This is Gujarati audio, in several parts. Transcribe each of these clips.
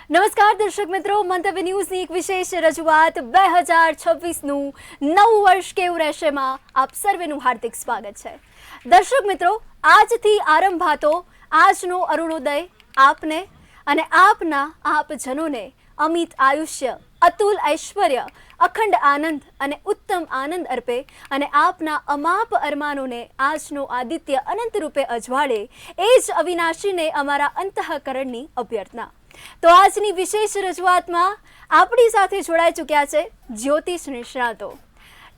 નમસ્કાર દર્શક મિત્રો, મંતવ્ય ન્યૂઝની એક વિશેષ રજૂઆત 2026નું નવું વર્ષ કેવું રહેશેમાં આપ સર્વેનું હાર્દિક સ્વાગત છે. દર્શક મિત્રો, આજથી આરંભ થતો આજનો અરુણોદય આપને અને આપના આપજનોને અમિત આયુષ્ય, અતુલ ઐશ્વર્ય, અખંડ આનંદ અને ઉત્તમ આનંદ અર્પે અને આપના અમાપ અરમાનોને આજનો આદિત્ય અનંત રૂપે અજવાળે એ જ અવિનાશીને અમારા અંતઃકરણની અભ્યર્થના. તો આજની વિશેષ રજૂઆતમાં આપણી સાથે જોડાઈ ચૂક્યા છે જ્યોતિષ નિષ્ણાતો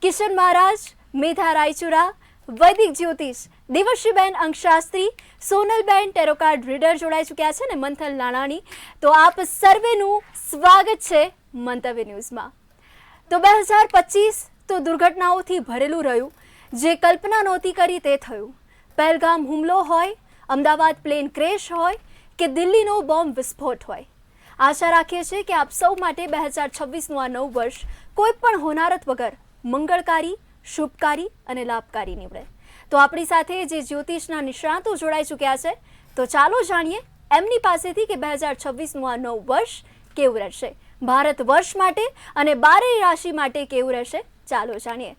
કિશન મહારાજ, મેધા રાયચુરા, વૈદિક જ્યોતિષ દેવશ્રીબેન અંકશાસ્ત્રી, સોનલબેન ટેરો કાર્ડ રીડર જોડાઈ ચૂક્યા છે ને મંથન લાણાણી. તો આપ સર્વેનું સ્વાગત છે મંતવ્ય ન્યૂઝમાં. તો 2025 તો દુર્ઘટનાઓથી ભરેલું રહ્યું. જે કલ્પના નહોતી કરી તે થયું. પહેલગામ હુમલો હોય, અમદાવાદ પ્લેન ક્રેશ હોય કે દિલ્હીનો બોમ્બ વિસ્ફોટ હોય. આશા રાખીએ છીએ કે આપ સૌ માટે 2026નું આ નવું વર્ષ કોઈ પણ હોનારત વગર મંગળકારી, શુભકારી અને લાભકારી નીવડે. તો આપણી સાથે જે જ્યોતિષના નિષ્ણાતો જોડાઈ ચૂક્યા છે, તો ચાલો જાણીએ એમની પાસેથી કે 2026નું આ નવું વર્ષ કેવું રહેશે, ભારત વર્ષ માટે અને 12 રાશિ માટે કેવું રહેશે. ચાલો જાણીએ.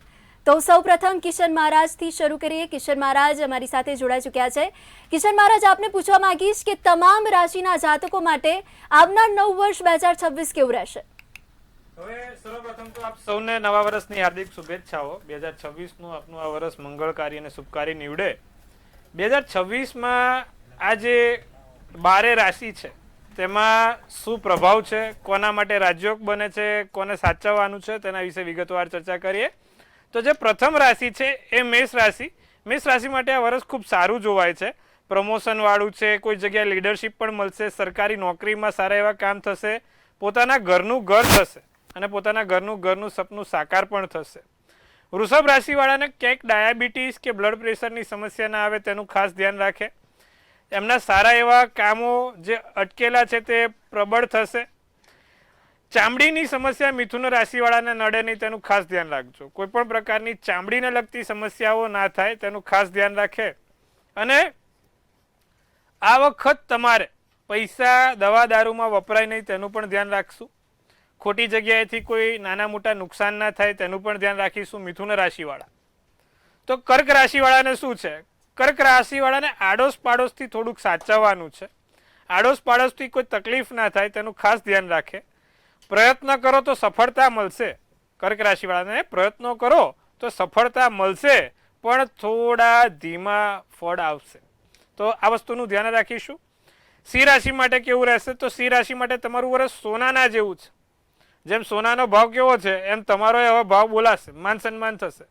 તો સૌપ્રથમ કિશન મહારાજથી શરૂ કરીએ. કિશન મહારાજ અમારી સાથે જોડાઈ ચૂક્યા છે. કિશન મહારાજ, આપને પૂછવા માંગીશ કે તમામ રાશિના જાતકો માટે આવનાર નવું વર્ષ 2026 કેવું રહેશે? હવે સર્વપ્રથમ તો આપ સૌને નવા વર્ષની હાર્દિક શુભેચ્છાઓ. 2026નું આપનું આ વર્ષ મંગળકારી અને શુભકારી નીવડે. 2026માં આ જે 12 રાશિ છે તેમાં શું પ્રભાવ છે, કોના માટે રાજયોગ બને છે, કોને સાચવવાનું છે, તેના વિશે વિગતવાર ચર્ચા કરીએ. તો જે પ્રથમ રાશિ છે એ મેષ રાશિ. મેષ રાશિ માટે આ વર્ષ ખૂબ સારું જોવાય છે. પ્રમોશન વાળું છે, કોઈ જગ્યાએ લીડરશિપ પણ મળશે, સરકારી નોકરીમાં સારા એવા કામ થશે, પોતાના ઘરનું ઘર થશે અને પોતાના ઘરનું સપનું સાકાર પણ થશે. વૃષભ રાશિવાળાને ક્યાંક ડાયાબિટીસ કે બ્લડ પ્રેશરની સમસ્યા ના આવે તેનું ખાસ ધ્યાન રાખે. એમના સારા એવા કામો જે અટકેલા છે તે પ્રબળ થશે. ચામડીની સમસ્યા મિથુન રાશિવાળાને નડે નહીં તેનું ખાસ ધ્યાન રાખજો. કોઈ પણ પ્રકારની ચામડીને લગતી સમસ્યાઓ ના થાય તેનું ખાસ ધ્યાન રાખે. અને આ વખત તમારે પૈસા દવા દારૂમાં વપરાય નહીં તેનું પણ ધ્યાન રાખશું. ખોટી જગ્યાએથી કોઈ નાના મોટા નુકસાન ના થાય તેનું પણ ધ્યાન રાખીશું મિથુન રાશિવાળા. તો કર્ક રાશિવાળાને શું છે? કર્ક રાશિવાળાને આડોશ પાડોશથી થોડુંક સાચવવાનું છે. આડોશ પાડોશથી કોઈ તકલીફ ના થાય તેનું ખાસ ધ્યાન રાખે. પ્રયત્ન કરો તો સફળતા મળશે. કર્ક રાશિવાળાને પ્રયત્નો કરો તો સફળતા મળશે, પણ થોડા ધીમા ફળ આવશે. તો આ વસ્તુનું ધ્યાન રાખીશું. સિંહ રાશિ માટે કેવું રહેશે? તો સિંહ રાશિ માટે તમારું વર્ષ સોનાના જેવું છે. જેમ સોનાનો ભાવ કેવો છે એમ તમારો એવો ભાવ બોલાશે, માન સન્માન થશે.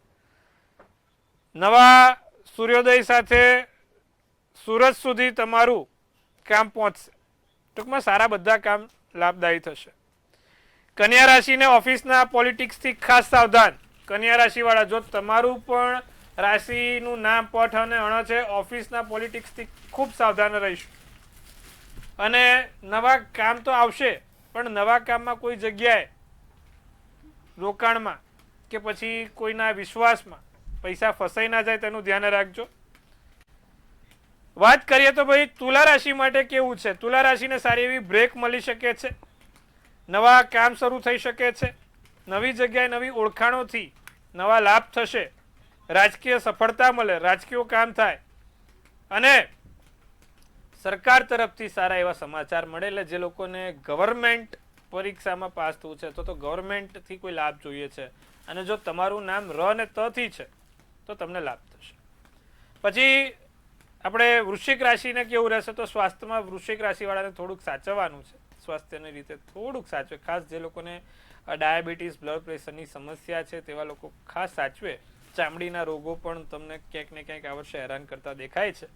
નવા સૂર્યોદય સાથે સૂરજ સુધી તમારું કામ પહોંચશે. ટૂંકમાં સારા બધા કામ લાભદાયી થશે. કન્યા રાશિને ઓફિસના પોલિટિક્સથી ખાસ સાવધાન. કન્યા રાશિવાળા, જો તમારું પણ રાશિનું નામ પઠ અને અણ છે, ઓફિસના પોલિટિક્સથી ખૂબ સાવધાન રહીશું. અને નવા કામ તો આવશે, પણ નવા કામમાં કોઈ જગ્યાએ રોકાણમાં કે પછી કોઈના વિશ્વાસમાં પૈસા ફસાઈ ના જાય તેનું ધ્યાન રાખજો. વાત કરીએ તો ભાઈ તુલા રાશિ માટે કેવું છે? તુલા રાશિને સારી એવી બ્રેક મળી શકે છે. નવા કામ શરૂ થઈ શકે છે. નવી જગ્યાએ નવી ઓળખાણોથી નવા લાભ થશે. રાજકીય સફળતા મળે, રાજકીય કામ થાય અને સરકાર તરફથી સારા એવા સમાચાર મળે. એટલે જે લોકોને ગવર્મેન્ટ પરીક્ષામાં પાસ થવું છે તો ગવર્મેન્ટથી કોઈ લાભ જોઈએ છે અને જો તમારું નામ ર અને ત થી છે તો તમને લાભ થશે. પછી આપણે વૃશ્ચિક રાશિને કેવું રહેશે? તો સ્વાસ્થ્યમાં વૃશ્ચિક રાશિવાળાને થોડુંક સાચવવાનું છે. સ્વાસ્થ્યની રીતે થોડુંક સાચવે. ખાસ જે લોકોને ડાયાબિટીસ, બ્લડ પ્રેશરની સમસ્યા છે તેવા લોકો ખાસ સાચવે. ચામડીના રોગો પણ તમને ક્યાંક ને ક્યાંક આ વર્ષે હેરાન કરતા દેખાય છે.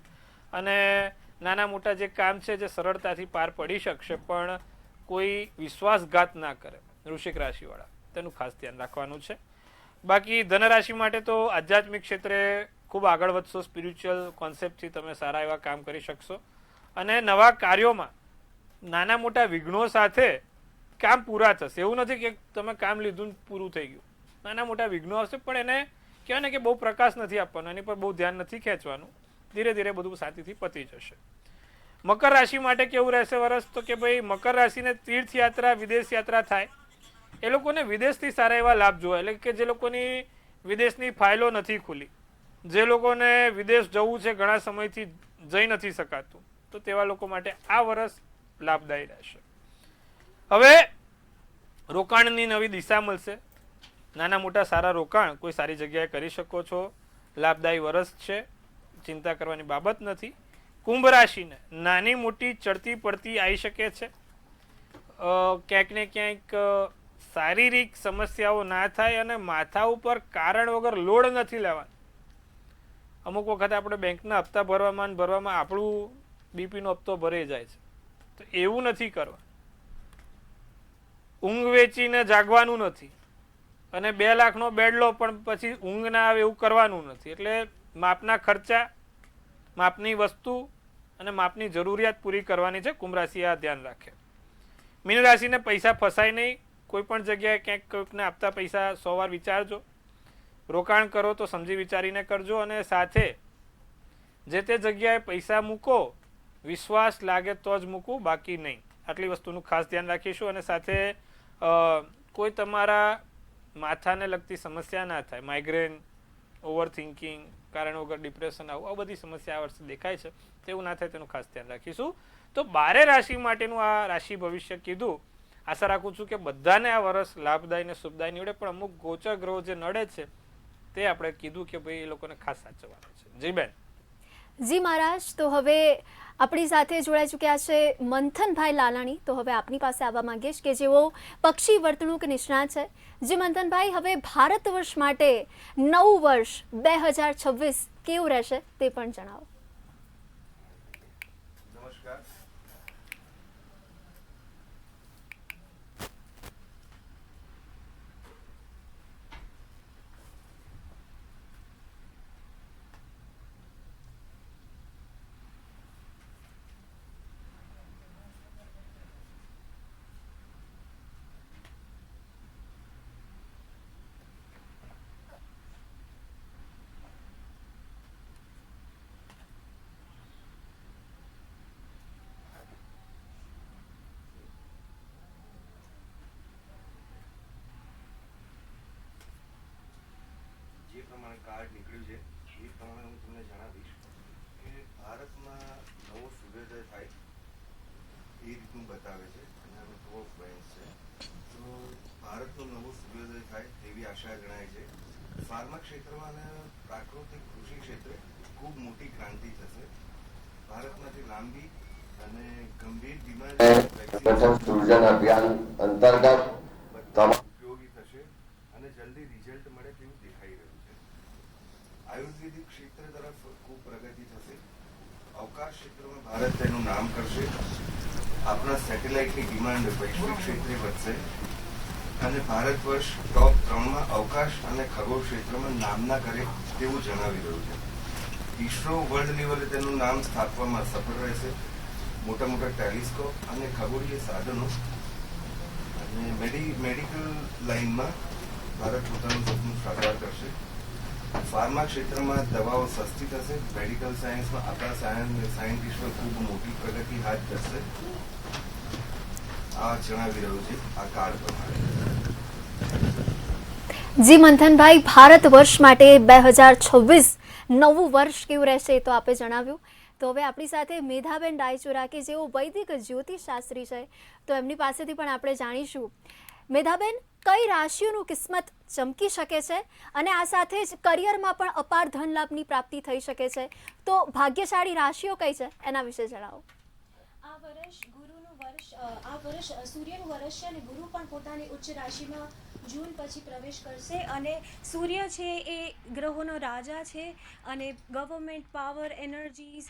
અને નાના મોટા જે કામ છે જે સરળતાથી પાર પડી શકશે, પણ કોઈ વિશ્વાસઘાત ના કરે વૃશ્ચિક રાશિવાળા, તેનું ખાસ ધ્યાન રાખવાનું છે. બાકી ધનરાશિ માટે તો આધ્યાત્મિક ક્ષેત્રે ખૂબ આગળ વધશો. સ્પિરિચ્યુઅલ કોન્સેપ્ટથી તમે સારા એવા કામ કરી શકશો અને નવા કાર્યોમાં નાના મોટા વિઘ્નો સાથે કામ પૂરા થશે. એવું નથી કે તમે કામ લીધું પૂરું થઈ ગયું. નાના મોટા વિઘ્નો આવશે, પણ એને કહેવાય ને કે બહુ પ્રકાશ નથી આપવાનો, એની પર બહુ ધ્યાન નથી ખેંચવાનું. ધીરે ધીરે બધું શાંતિથી પતી જશે. મકર રાશિ માટે કેવું રહેશે વર્ષ? તો કે ભાઈ મકર રાશિને તીર્થયાત્રા, વિદેશ યાત્રા થાય, એ લોકોને વિદેશથી સારા એવા લાભ જોવા. એટલે કે જે લોકોની વિદેશની ફાઇલો નથી ખુલી, જે લોકોને વિદેશ જવું છે ઘણા સમયથી જઈ નથી શકાતું, તો તેવા લોકો માટે આ વર્ષ લાભદાયી રહેશે. હવે રોકાણની નવી દિશા મળશે. નાના મોટા સારા રોકાણ કોઈ સારી જગ્યાએ કરી શકો છો. લાભદાયી વર્ષ છે, ચિંતા કરવાની બાબત નથી. કુંભ રાશિને નાની મોટી ચડતી પડતી આવી શકે છે. ક્યાંક ને ક્યાંક શારીરિક સમસ્યાઓ ના થાય અને માથા ઉપર કારણ વગર લોડ નથી લેવાનો. અમુક વખત આપણે બેંકના હપ્તા ભરવામાં આપણું બીપીનો હપ્તો ભરાઈ જાય છે, તો એવું નથી કરવા. ઊંઘ વેચીને જાગવાનું નથી અને 2 લાખનો બેડ લો પણ પછી ઊંઘ ના આવે એવું કરવાનું નથી. એટલે માપના ખર્ચા, માપની વસ્તુ અને માપની જરૂરિયાત પૂરી કરવાની છે. કુંભ રાશિ આ ધ્યાન રાખે. મીન રાશિને પૈસા ફસાય નહીં. કોઈ પણ જગ્યાએ ક્યાંક કોઈકને આપતા પૈસા 100 વાર વિચારજો. રોકાણ કરો તો સમજી વિચારીને કરજો, અને સાથે જે તે જગ્યાએ પૈસા મૂકો, વિશ્વાસ લાગે તો જ મૂકવું, બાકી નહીં. આટલી વસ્તુનું ખાસ ધ્યાન રાખીશું. અને સાથે કોઈ તમારા માથાને લગતી સમસ્યા ના થાય, માઇગ્રેન, ઓવર થિંકિંગ, કારણ વગર ડિપ્રેશન આવું, આ બધી સમસ્યા આ વર્ષે દેખાય છે, તેવું ના થાય તેનું ખાસ ધ્યાન રાખીશું. તો 12 રાશિ માટેનું આ રાશિ ભવિષ્ય કીધું. આશા રાખું છું કે બધાને આ વર્ષ લાભદાયી ને શુભદાયી નીવડે, પણ અમુક ગોચર ગ્રહો જે નડે છે તે આપણે કીધું કે ભાઈ એ લોકોને ખાસ સાચવવાનું છે. જી બેન. જી મહારાજ, તો હવે આપણી સાથે જોડાઈ ચૂક્યા છે મંથનભાઈ લાલાણી. તો હવે આપની પાસે આવવા માંગીશ કે જેઓ પક્ષી વર્તણૂક નિષ્ણાત છે. જી મંથનભાઈ, હવે ભારત વર્ષ માટે નવું વર્ષ 2026 કેવું રહેશે તે પણ જણાવો. નમસ્કાર. જે પ્રમાણે કાર્ડ નીકળ્યું છે એ પ્રમાણે હું તમને જણાવીશ કે ભારતમાં નવો સૂર્યોદય થાય એ રીતનું બતાવે છે અને આનો થોડો બેન્સ છે. તો ભારતનો નવો સૂર્યોદય થાય તેવી આશા જણાય છે. ફાર્મા ક્ષેત્રમાં અને પ્રાકૃતિક કૃષિ ક્ષેત્રે ખૂબ મોટી ક્રાંતિ થશે. ભારતમાંથી લાંબી અને ગંભીર બીમારી સૃજન અભિયાન અંતર્ગત ઉપયોગી થશે અને જલ્દી રિઝલ્ટ મળે તેવું દેખાઈ રહ્યું છે. આયુર્વેદિક ક્ષેત્ર તરફ ખૂબ પ્રગતિ થશે. અવકાશ ક્ષેત્રમાં ભારત તેનું નામ કરશે. આપણા સેટેલાઇટની ડિમાન્ડ વૈશ્વિક ક્ષેત્રે વધશે અને ભારત વર્ષ ટોપ 3માં અવકાશ અને ખગોળ ક્ષેત્રમાં નામના કરે તેવું જણાવી રહ્યું છે. ઇસરો વર્લ્ડ લેવલે તેનું નામ સ્થાપવામાં સફળ રહેશે. મોટા મોટા ટેલિસ્કોપ અને ખગોળીય સાધનો અને મેડિકલ લાઇનમાં ભારત પોતાનું સપનું સાકાર કરશે. ફાર્મા ક્ષેત્રમાં દવાઓ સસ્તી થશે. મેડિકલ સાયન્સમાં આપણા સાયન્ટિસ્ટો ખૂબ મોટી પ્રગતિ હાથ ધરશે. આ જણાવી રહ્યું છે આ કાર્ડ પ્રમાણે. જી મંથનભાઈ, ભારત વર્ષ માટે 2026 નવું વર્ષ કેવું રહેશે તો આપે જણાવ્યું. તો હવે આપણી સાથે મેધાબેન ડાયચુરા કે જેઓ વૈદિક જ્યોતિષશાસ્ત્રી છે, તો એમની પાસેથી પણ આપણે જાણીશું. મેધાબેન, કઈ રાશિઓનું કિસ્મત ચમકી શકે છે અને આ સાથે જ કરિયરમાં પણ અપાર ધન લાભની પ્રાપ્તિ થઈ શકે છે, તો ભાગ્યશાળી રાશિઓ કઈ છે એના વિશે જણાવો. આ વર્ષ સૂર્યનું વર્ષ છે અને ગુરુ પણ પોતાની ઉચ્ચ રાશિમાં જૂન પછી પ્રવેશ કરશે. અને સૂર્ય છે એ ગ્રહોનો રાજા છે અને ગવર્મેન્ટ પાવર એનર્જીઝ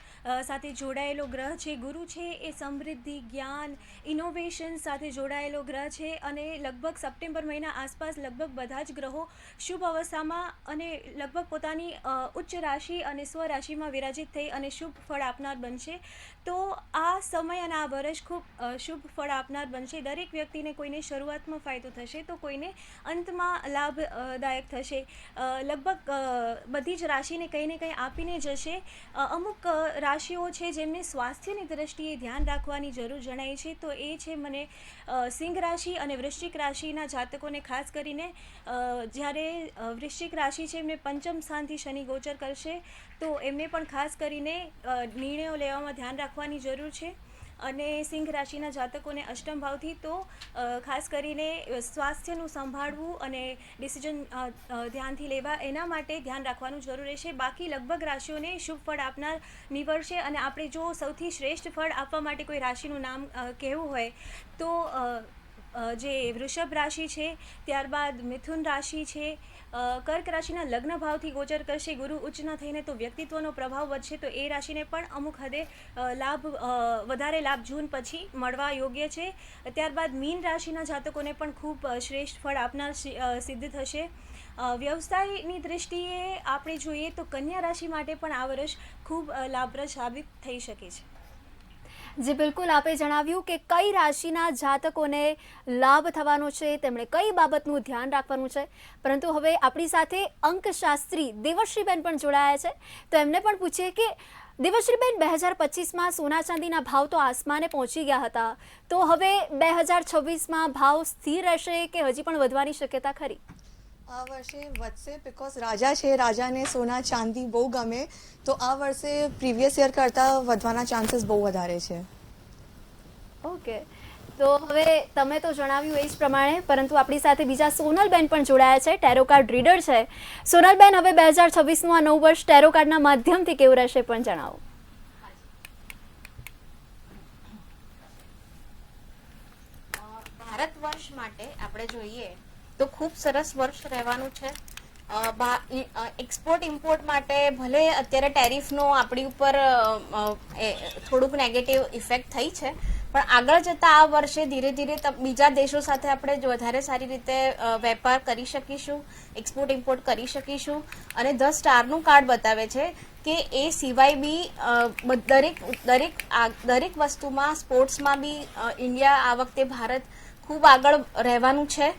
સાથે જોડાયેલો ગ્રહ છે. ગુરુ છે એ સમૃદ્ધિ, જ્ઞાન, ઇનોવેશન સાથે જોડાયેલો ગ્રહ છે અને લગભગ સપ્ટેમ્બર મહિના આસપાસ લગભગ બધા જ ગ્રહો શુભ અવસ્થામાં અને લગભગ પોતાની ઉચ્ચ રાશિ અને સ્વરાશિમાં વિરાજિત થઈ અને શુભ ફળ આપનાર બનશે. તો આ સમય અને આ વર્ષ ખૂબ શુભ ફળ આપનાર બનશે. દરેક વ્યક્તિને કોઈને શરૂઆતમાં ફાયદો થશે તો કોઈને અંતમાં લાભદાયક થશે. લગભગ બધી જ રાશિને કંઈ ને કંઈ આપીને જશે. અમુક રાશિઓ છે જેમને સ્વાસ્થ્યની દ્રષ્ટિએ ધ્યાન રાખવાની જરૂર જણાય છે, તો એ છે મને સિંહ રાશિ અને વૃશ્ચિક રાશિના જાતકોને ખાસ કરીને. જ્યારે વૃશ્ચિક રાશિ છે એમને પંચમ સ્થાનથી શનિ ગોચર કરશે, તો એમને પણ ખાસ કરીને નિર્ણયો લેવામાં ધ્યાન રાખવાની જરૂર છે. અને સિંહ રાશિના જાતકોને અષ્ટમ ભાવથી, તો ખાસ કરીને સ્વાસ્થ્યનું સંભાળવું અને ડિસિઝન ધ્યાનથી લેવા એના માટે ધ્યાન રાખવાનું જરૂર રહેશે. બાકી લગભગ રાશિઓને શુભ ફળ આપનાર નીવડશે. અને આપણે જો સૌથી શ્રેષ્ઠ ફળ આપવા માટે કોઈ રાશિનું નામ કહેવું હોય તો જે વૃષભ રાશિ છે, ત્યારબાદ મિથુન રાશિ છે, કર્ક રાશિના લગ્ન ભાવથી ગોચર કરશે ગુરુ ઉચ્ચના થઈને, તો વ્યક્તિત્વનો પ્રભાવ વધશે. તો એ રાશિને પણ અમુક હદે વધારે લાભ જૂન પછી મળવા યોગ્ય છે. ત્યારબાદ મીન રાશિના જાતકોને પણ ખૂબ શ્રેષ્ઠ ફળ આપનાર સિદ્ધ થશે. વ્યવસાયની દૃષ્ટિએ આપણે જોઈએ તો કન્યા રાશિ માટે પણ આ વર્ષ ખૂબ લાભપ્રદ સાબિત થઈ શકે છે. જી બિલકુલ, આપે જણાવ્યું કે કઈ રાશિના જાતકોને લાભ થવાનો છે, તેમણે કઈ બાબતનું ધ્યાન રાખવાનું છે. પરંતુ હવે આપણી સાથે અંકશાસ્ત્રી દેવશ્રીબેન પણ જોડાયા છે, તો એમને પણ પૂછીએ કે દેવશ્રીબેન, 2025માં સોના ચાંદીના ભાવ તો આસમાને પહોંચી ગયા હતા, તો હવે 2026માં ભાવ સ્થિર રહેશે કે હજી પણ વધવાની શક્યતા ખરી? આ વર્ષે વધશે, બિકોઝ રાજા છે, રાજાને સોના ચાંદી બહુ ગમે, તો આ વર્ષે પ્રીવિયસ યર કરતાં વધવાના ચાન્સીસ બહુ વધારે છે. ઓકે, તો હવે તમે તો જણાવ્યું એ જ પ્રમાણે, પરંતુ આપણી સાથે બીજા સોનલબેન પણ જોડાયા છે, ટેરો કાર્ડ રીડર છે. સોનલબેન, હવે 2026નું આ નવું વર્ષ ટેરો કાર્ડના માધ્યમથી કેવું રહેશે પણ જણાવો. ભારત વર્ષ માટે આપણે જોઈએ તો ખૂબ સરસ વર્ષ રહેવાનું છે. એક્સપોર્ટ ઇમ્પોર્ટ માટે ભલે અત્યારે ટેરિફનો આપણી ઉપર થોડુંક નેગેટિવ ઇફેક્ટ થઈ છે, પણ આગળ જતા આ વર્ષે ધીરે ધીરે બીજા દેશો સાથે આપણે વધારે સારી રીતે વેપાર કરી શકીશું, એક્સપોર્ટ ઇમ્પોર્ટ કરી શકીશું. અને 10 સ્ટારનું કાર્ડ બતાવે છે કે એ સિવાય બી દરેક વસ્તુમાં, સ્પોર્ટ્સમાં બી ઇન્ડિયા આ વખતે ભારત ખૂબ આગળ રહેવાનું છે.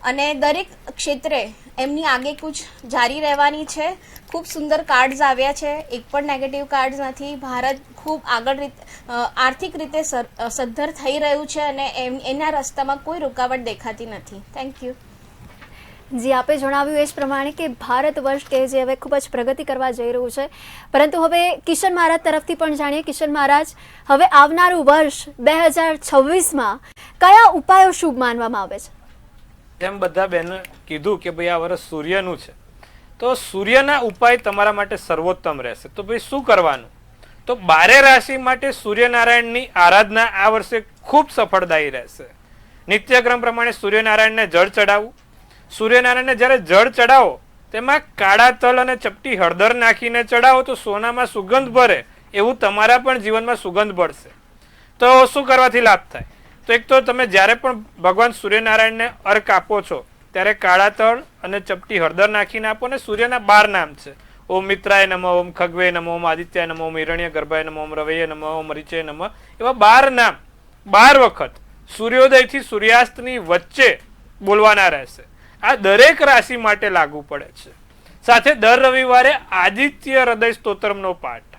અને દરેક ક્ષેત્રે એમની આગેકૂચ જારી રહેવાની છે. ખૂબ સુંદર કાર્ડ્સ આવ્યા છે, એક પણ નેગેટિવ કાર્ડ્સ નથી. ભારત ખૂબ આગળ આર્થિક રીતે સદ્ધર થઈ રહ્યું છે અને એના રસ્તામાં કોઈ રૂકાવટ દેખાતી નથી. Thank you. જી, આપે જણાવ્યું એ જ પ્રમાણે કે ભારત વર્ષ કે જે હવે ખૂબ જ પ્રગતિ કરવા જઈ રહ્યું છે. પરંતુ હવે કિશન મહારાજ તરફથી પણ જાણીએ. કિશન મહારાજ, હવે આવનારું વર્ષ 2026માં કયા ઉપાયો શુભ માનવામાં આવે છે? જેમ બધા બહેનો કીધું કે ભાઈ આ વર્ષ સૂર્યનું છે, તો સૂર્યના ઉપાય તમારા માટે સર્વોત્તમ રહેશે. તો ભાઈ શું કરવાનું? તો 12 રાશિ માટે સૂર્યનારાયણની આરાધના આ વર્ષે ખૂબ સફળદાયી રહેશે. નિત્યક્રમ પ્રમાણે સૂર્યનારાયણને જળ ચડાવવું. સૂર્યનારાયણને જ્યારે જળ ચડાવો તેમાં કાળા તલ અને ચપટી હળદર નાખીને ચડાવો તો સોનામાં સુગંધ ભરે એવું તમારા પણ જીવનમાં સુગંધ ભળશે. તો શું કરવાથી લાભ થાય? તો એક તો તમે જ્યારે પણ ભગવાન સૂર્યનારાયણને અર્ક આપો છો ત્યારે કાળા તળ અને ચપટી હળદર નાખીને આપો. ને સૂર્યના 12 નામ છે: ઓમ મિત્રાય નમઃ, ઓમ ખગવે નમઃ, ઓમ આદિત્યાય નમઃ, ઓમ હિરણ્ય ગર્ભાય નમઃ, ઓમ રવૈય નમઃ, ઓમ રીચે નમઃ. એવા 12 નામ 12 વખત સૂર્યોદયથી સૂર્યાસ્તની વચ્ચે બોલવાના રહેશે. આ દરેક રાશિ માટે લાગુ પડે છે. સાથે દર રવિવારે આદિત્ય હૃદય સ્તોત્રમનો પાઠ.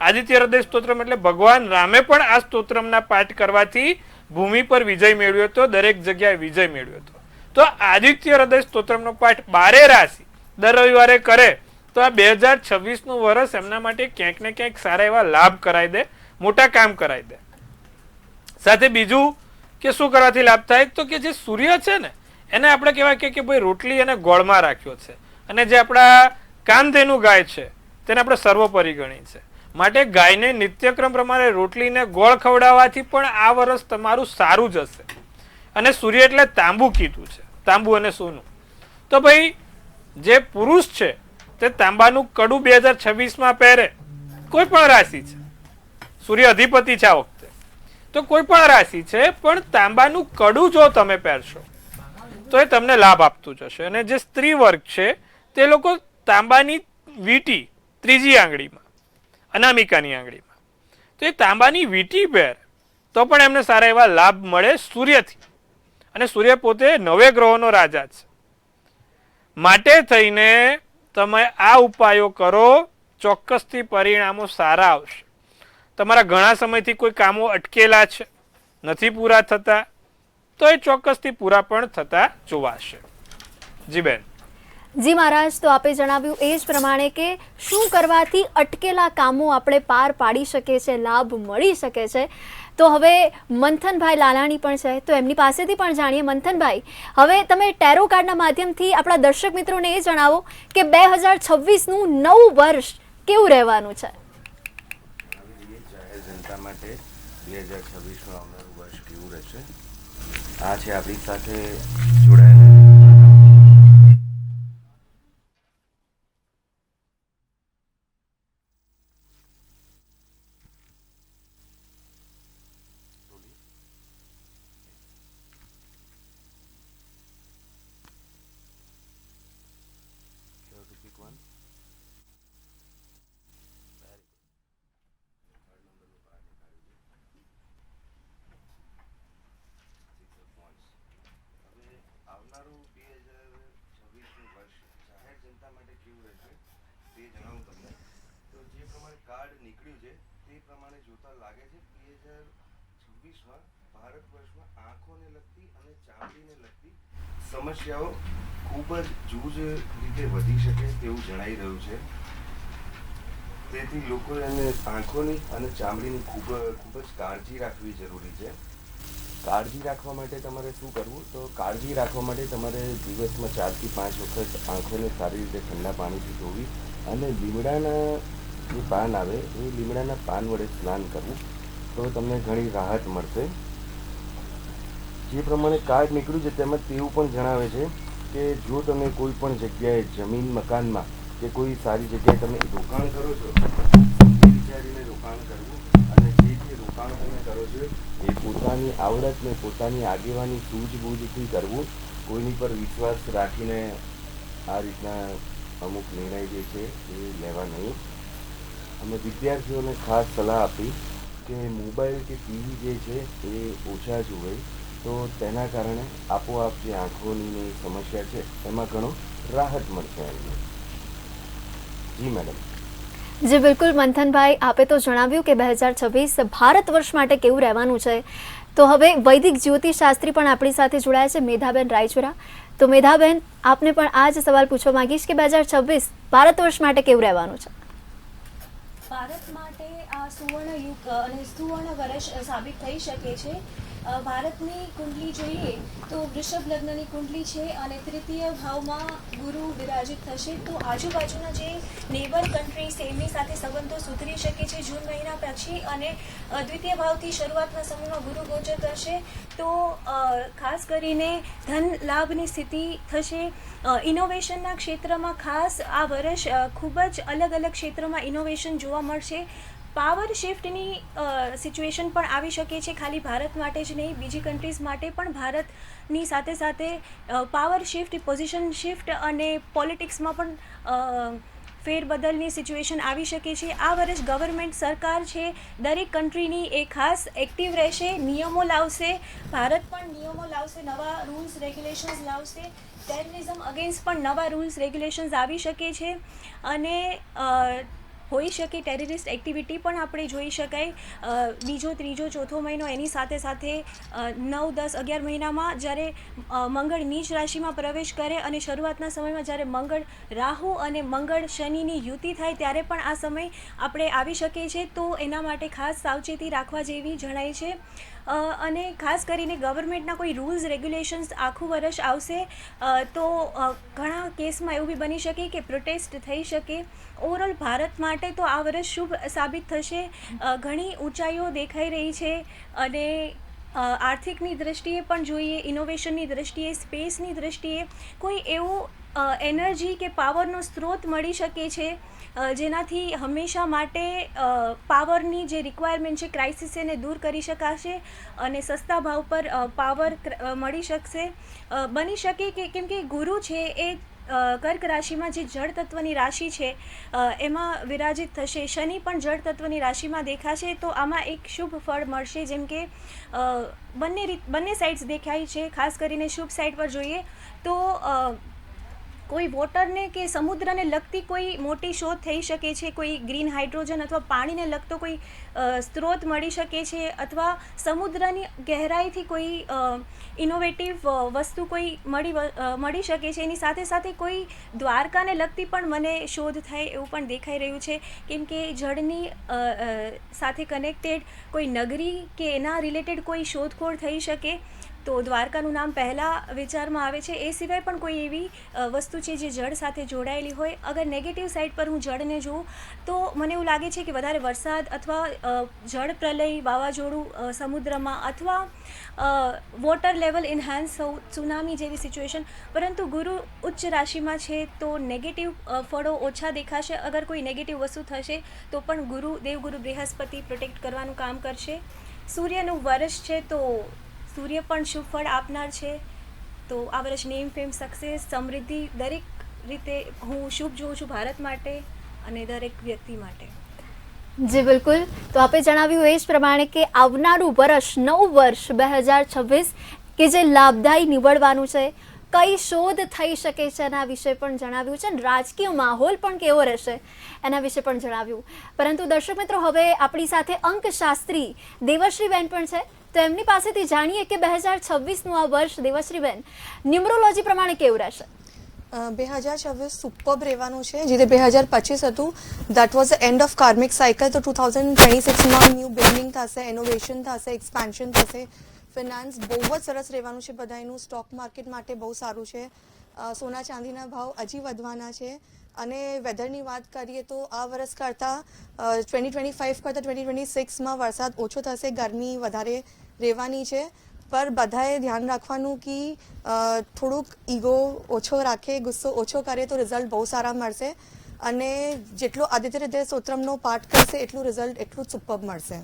આદિત્ય હૃદય સ્તોત્રમ એટલે ભગવાન રામે પણ આ સ્તોત્રમના પાઠ કરવાથી ભૂમિ પર વિજય મેળવ્યો હતો, દરેક જગ્યાએ વિજય મેળવ્યો હતો. તો આદિત્ય હૃદય સ્તોત્રમનો પાઠ 12 રાશિ દર રવિવારે કરે તો આ 2026નું વર્ષ એમના માટે ક્યાંક ને ક્યાંક સારા એવા લાભ કરાવી દે, મોટા કામ કરાવી દે. સાથે બીજું કે શું કરવાથી લાભ થાય? તો કે જે સૂર્ય છે ને એને આપણે કહેવાય કે ભાઈ રોટલી અને ગોળમાં રાખ્યો છે, અને જે આપણા કામધેનુ ગાય છે તેને આપણે સર્વોપરી ગણી છે. માટે ગાયને નિત્યક્રમ પ્રમાણે રોટલીને ગોળ ખવડાવવાથી પણ આ વર્ષ તમારું સારું જશે. અને સૂર્ય એટલે તાંબુ કીધું છે, તાંબુ અને સોનું. તો ભાઈ જે પુરુષ છે તે તાંબાનું કડું 2026માં પહેરે. કોઈ પણ રાશિ છે, સૂર્ય અધિપતિ છે આ વખતે, તો કોઈ પણ રાશિ છે, પણ તાંબાનું કડું જો તમે પહેરશો તો એ તમને લાભ આપતું જશે. અને જે સ્ત્રી વર્ગ છે તે લોકો તાંબાની વીંટી 3જી આંગળીમાં, અનામિકાની આંગળીમાં, તો એ તાંબાની વીંટી પહેર તો પણ એમને સારા એવા લાભ મળે સૂર્યથી. અને સૂર્ય પોતે 9 ગ્રહોનો રાજા છે. માટે થઈને તમે આ ઉપાયો કરો, ચોક્કસથી પરિણામો સારા આવશે. તમારા ઘણા સમયથી કોઈ કામો અટકેલા છે, નથી પૂરા થતા, તો એ ચોક્કસથી પૂરા પણ થતા જોવાશે. જી બેન. જી મહારાજ, તો આપે જણાવ્યું એ જ પ્રમાણે કે શું કરવાથી અટકેલા કામો આપણે પાર પાડી શકીએ છીએ, લાભ મળી શકે છે. તો હવે મંથનભાઈ લાલાણી પણ છે, તો એમની પાસેથી પણ જાણીએ. મંથનભાઈ, હવે તમે ટેરો કાર્ડના માધ્યમથી આપણા દર્શક મિત્રોને એ જણાવો કે 2026નું નવું વર્ષ કેવું રહેવાનું છે. જાહેર જનતા માટે 2026નું આવનારું વર્ષ કેવું રહેશે, આ છે આપણી સાથે જોડાયેલા આવનારું 2026નું વર્ષ જાહેર જનતા માટે કેવું રહેશે તે જણાવું તમને. તો જે પ્રમાણે કાર્ડ નીકળ્યું છે તે પ્રમાણે જોતા લાગે છે 2026માં ભારત વર્ષમાં આંખોને લગતી અને ચામડીને લગતી સમસ્યાઓ ખૂબ જ જૂજ રીતે વધી શકે તેવું જણાઈ રહ્યું છે. તેથી લોકોએ અને આંખોની અને ચામડીની ખૂબ જ કાળજી રાખવી જરૂરી છે. કાળજી રાખવા માટે તમારે શું કરવું, તો કાળજી રાખવા માટે તમારે દિવસમાં 4 થી 5 વખત આંખોને સારી રીતે ઠંડા પાણીથી ધોવી અને લીમડાના જે પાન આવે એ લીમડાના પાન વડે સ્નાન કરવું, તો તમને ઘણી રાહત મળશે. જે પ્રમાણે કાર્ડ નીકળ્યું છે તેમાં તેવું પણ જણાવે છે કે જો તમે કોઈ પણ જગ્યાએ જમીન મકાનમાં કે કોઈ સારી જગ્યાએ તમે રોકાણ કરો છો, વિચારીને રોકાણ કરવું અને જે રોકાણ તમે કરો છો એ પોતાની આવડત ને પોતાની આગેવાની સૂઝબૂઝથી કરવું. કોઈની પર વિશ્વાસ રાખીને આ રીતના અમુક નિર્ણય જે છે એ લેવા નહીં. અમે વિદ્યાર્થીઓને ખાસ સલાહ આપી કે મોબાઈલ કે ટીવી જે છે એ ઓછા જુએ, તો તેના કારણે આપોઆપ જે આંખોની સમસ્યા છે એમાં ઘણો રાહત મળશે એમને. જી મેડમ. જી બિલકુલ મંથનભાઈ, આપે તો જણાવ્યું કે 2026 ભારત વર્ષ માટે કેવું રહેવાનું છે. તો હવે વૈદિક જ્યોતિષશાસ્ત્રી પણ આપણી સાથે જોડાયા છે, મેધાબેન રાયચુરા. તો મેધાબેન, આપને પણ આ જ સવાલ પૂછવા માંગીશ કે 2026 ભારત વર્ષ માટે કેવું રહેવાનું છે. ભારત માટે આ સુવર્ણ યુગ અને સુવર્ણ વર્ષ સાબિત થઈ શકે છે. ભારતની કુંડલી જોઈએ તો વૃષભ લગ્નની કુંડલી છે અને તૃતીય ભાવમાં ગુરુ વિરાજિત થશે. તો આજુબાજુના જે નેબર કન્ટ્રીઝ એમની સાથે સંબંધો સુધરી શકે છે જૂન મહિના પછી, અને દ્વિતીય ભાવથી શરૂઆતના સમયમાં ગુરુ ગોચર કરશે તો ખાસ કરીને ધન લાભની સ્થિતિ થશે. ઇનોવેશનના ક્ષેત્રમાં ખાસ આ વર્ષ ખૂબ જ અલગ અલગ ક્ષેત્રોમાં ઇનોવેશન જોવા મળશે. પાવર શિફ્ટની સિચ્યુએશન પણ આવી શકે છે, ખાલી ભારત માટે જ નહીં, બીજી કન્ટ્રીઝ માટે પણ ભારતની સાથે સાથે પાવર શિફ્ટ, પોઝિશન શિફ્ટ અને પોલિટિક્સમાં પણ ફેરબદલની સિચ્યુએશન આવી શકે છે. આ વર્ષ ગવર્મેન્ટ સરકાર છે દરેક કન્ટ્રીની એ ખાસ એક્ટિવ રહેશે, નિયમો લાવશે. ભારત પણ નિયમો લાવશે, નવા રૂલ્સ રેગ્યુલેશન્સ લાવશે. ટેરરિઝમ અગેન્સ્ટ પણ નવા રૂલ્સ રેગ્યુલેશન્સ આવી શકે છે અને હોઈ શકે ટેરરિસ્ટ એક્ટિવિટી પણ આપણે જોઈ શકાય. બીજો, ત્રીજો, ચોથો મહિનો એની સાથે સાથે 9, 10, 11 મહિનામાં જ્યારે મંગળ નીચ રાશિમાં પ્રવેશ કરે અને શરૂઆતના સમયમાં જ્યારે મંગળ રાહુ અને મંગળ શનિની યુતિ થાય ત્યારે પણ આ સમય આપણે આવી શકે છે. તો એના માટે ખાસ સાવચેતી રાખવા જેવી જણાય છે. અને ખાસ કરીને ગવર્મેન્ટના કોઈ રૂલ્સ રેગ્યુલેશન્સ આખું વર્ષ આવશે તો ઘણા કેસમાં એવું બી બની શકે કે પ્રોટેસ્ટ થઈ શકે. ઓવરઓલ ભારત માટે તો આ વર્ષ શુભ સાબિત થશે. ઘણી ઊંચાઈઓ દેખાઈ રહી છે અને આર્થિકની દ્રષ્ટિએ પણ જોઈએ, ઇનોવેશનની દ્રષ્ટિએ, સ્પેસની દ્રષ્ટિએ કોઈ એવું એનર્જી કે પાવરનો સ્ત્રોત મળી શકે છે જેનાથી હંમેશા માટે પાવરની જે રિક્વાયરમેન્ટ છે, ક્રાઇસિસ એને દૂર કરી શકાશે અને સસ્તા ભાવ પર પાવર મળી શકશે. બની શકે કે કેમ કે ગુરુ છે એ કર્ક રાશિમાં જે જળ તત્વની રાશિ છે એમાં વિરાજિત થશે. શનિ પણ જળ તત્વની રાશિમાં દેખાશે, તો આમાં એક શુભ ફળ મળશે. જેમ કે બંને સાઇડ્સ દેખાય છે. ખાસ કરીને શુભ સાઇડ પર જોઈએ તો કોઈ વોટરને કે સમુદ્રને લગતી કોઈ મોટી શોધ થઈ શકે છે, કોઈ ગ્રીન હાઇડ્રોજન અથવા પાણીને લગતો કોઈ સ્ત્રોત મળી શકે છે, અથવા સમુદ્રની ગહેરાઈથી કોઈ ઇનોવેટિવ વસ્તુ કોઈ મળી શકે છે. એની સાથે સાથે કોઈ દ્વારકાને લગતી પણ મને શોધ થાય એવું પણ દેખાઈ રહ્યું છે, કેમ કે જળની સાથે કનેક્ટેડ કોઈ નગરી કે એના રિલેટેડ કોઈ શોધખોળ થઈ શકે, તો દ્વારકાનું નામ પહેલાં વિચારમાં આવે છે. એ સિવાય પણ કોઈ એવી વસ્તુ છે જે જળ સાથે જોડાયેલી હોય. અગર નેગેટિવ સાઇડ પર હું જળને જોઉં તો મને એવું લાગે છે કે વધારે વરસાદ અથવા જળ પ્રલય, વાવાઝોડું સમુદ્રમાં, અથવા વોટર લેવલ ઇન્હાન્સ થવું, સુનામી જેવી સિચ્યુએશન. પરંતુ ગુરુ ઉચ્ચ રાશિમાં છે તો નેગેટિવ ફળો ઓછા દેખાશે. અગર કોઈ નેગેટિવ વસ્તુ થશે તો પણ દેવગુરુ બૃહસ્પતિ પ્રોટેક્ટ કરવાનું કામ કરશે. સૂર્યનું વર્ષ છે તો સૂર્ય પણ શુભ ફળ આપનાર છે. તો આ વર્ષ નેમ, ફેમ, સક્સેસ, સમૃદ્ધિ દરેક રીતે હું શુભ જોઉં છું ભારત માટે અને દરેક વ્યક્તિ માટે. જી બિલકુલ. તો આપે જણાવ્યું એ જ પ્રમાણે કે આવનારું વર્ષ, નવું વર્ષ 2026 કે જે લાભદાયી નીવડવાનું છે, કઈ શોધ થઈ શકે છે એના વિશે પણ જણાવ્યું છે, અને રાજકીય માહોલ પણ કેવો રહેશે એના વિશે પણ જણાવ્યું. પરંતુ દર્શક મિત્રો, હવે આપણી સાથે અંકશાસ્ત્રી દેવશ્રીબેન પણ છે, તો એમની પાસેથી જાણીએ કે 2026નું આ વર્ષ દેવશ્રીબેન ન્યુમરોલોજી પ્રમાણે કેવું રહેશે. 2026 સુપર્બ રહેવાનું છે. જે 2025 હતું that was the end of karmic cycle. તો 2026માં ન્યૂ બિગનિંગ થશે, ઇનોવેશન થશે, એક્સપાન્શન થશે. ફિનાન્સ બહુ જ સરસ રહેવાનું છે બધાનું. સ્ટોક માર્કેટ માટે બહુ સારું છે. સોના ચાંદીના ભાવ હજી વધવાના છે. અને વેધરની વાત કરીએ તો આ વર્ષ કરતાં 2025 કરતાં 2026માં વરસાદ ઓછો થશે, ગરમી વધારે રહેવાની છે. પર બધાએ ધ્યાન રાખવાનું કે થોડુંક ઈગો ઓછો રાખે, ગુસ્સો ઓછો કરે તો રિઝલ્ટ બહુ સારા મળશે. અને જેટલો આદિત્ય હૃદય સ્તોત્રમનો પાઠ કરશે એટલું રિઝલ્ટ એટલું જ સુપર્બ મળશે.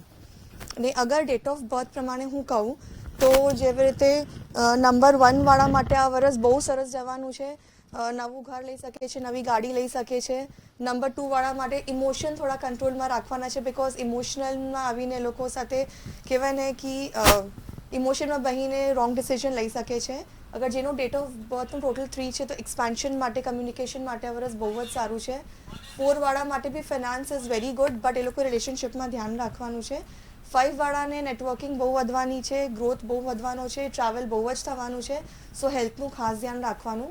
અને અગર ડેટ ઓફ બર્થ પ્રમાણે હું કહું તો જેવી રીતે નંબર 1 વાળા માટે આ વર્ષ બહુ સરસ જવાનું છે. નવું ઘર લઈ શકે છે, નવી ગાડી લઈ શકે છે. નંબર 2 વાળા માટે ઇમોશન થોડા કંટ્રોલમાં રાખવાના છે, બિકોઝ ઇમોશનલમાં આવીને લોકો સાથે કહેવાય ને કે ઇમોશનમાં બહીને રોંગ ડિસિઝન લઈ શકે છે. અગર જેનો ડેટ ઓફ બર્થનું ટોટલ 3 છે તો એક્સપાન્શન માટે, કમ્યુનિકેશન માટે આ વર્ષ બહુ જ સારું છે. 4 વાળા માટે બી finance is very good, but એ લોકો રિલેશનશિપમાં ધ્યાન રાખવાનું છે. 5 વાળાને નેટવર્કિંગ બહુ વધવાની છે, ગ્રોથ બહુ વધવાનો છે, ટ્રાવેલ બહુ જ થવાનું છે. સો હેલ્થનું ખાસ ધ્યાન રાખવાનું.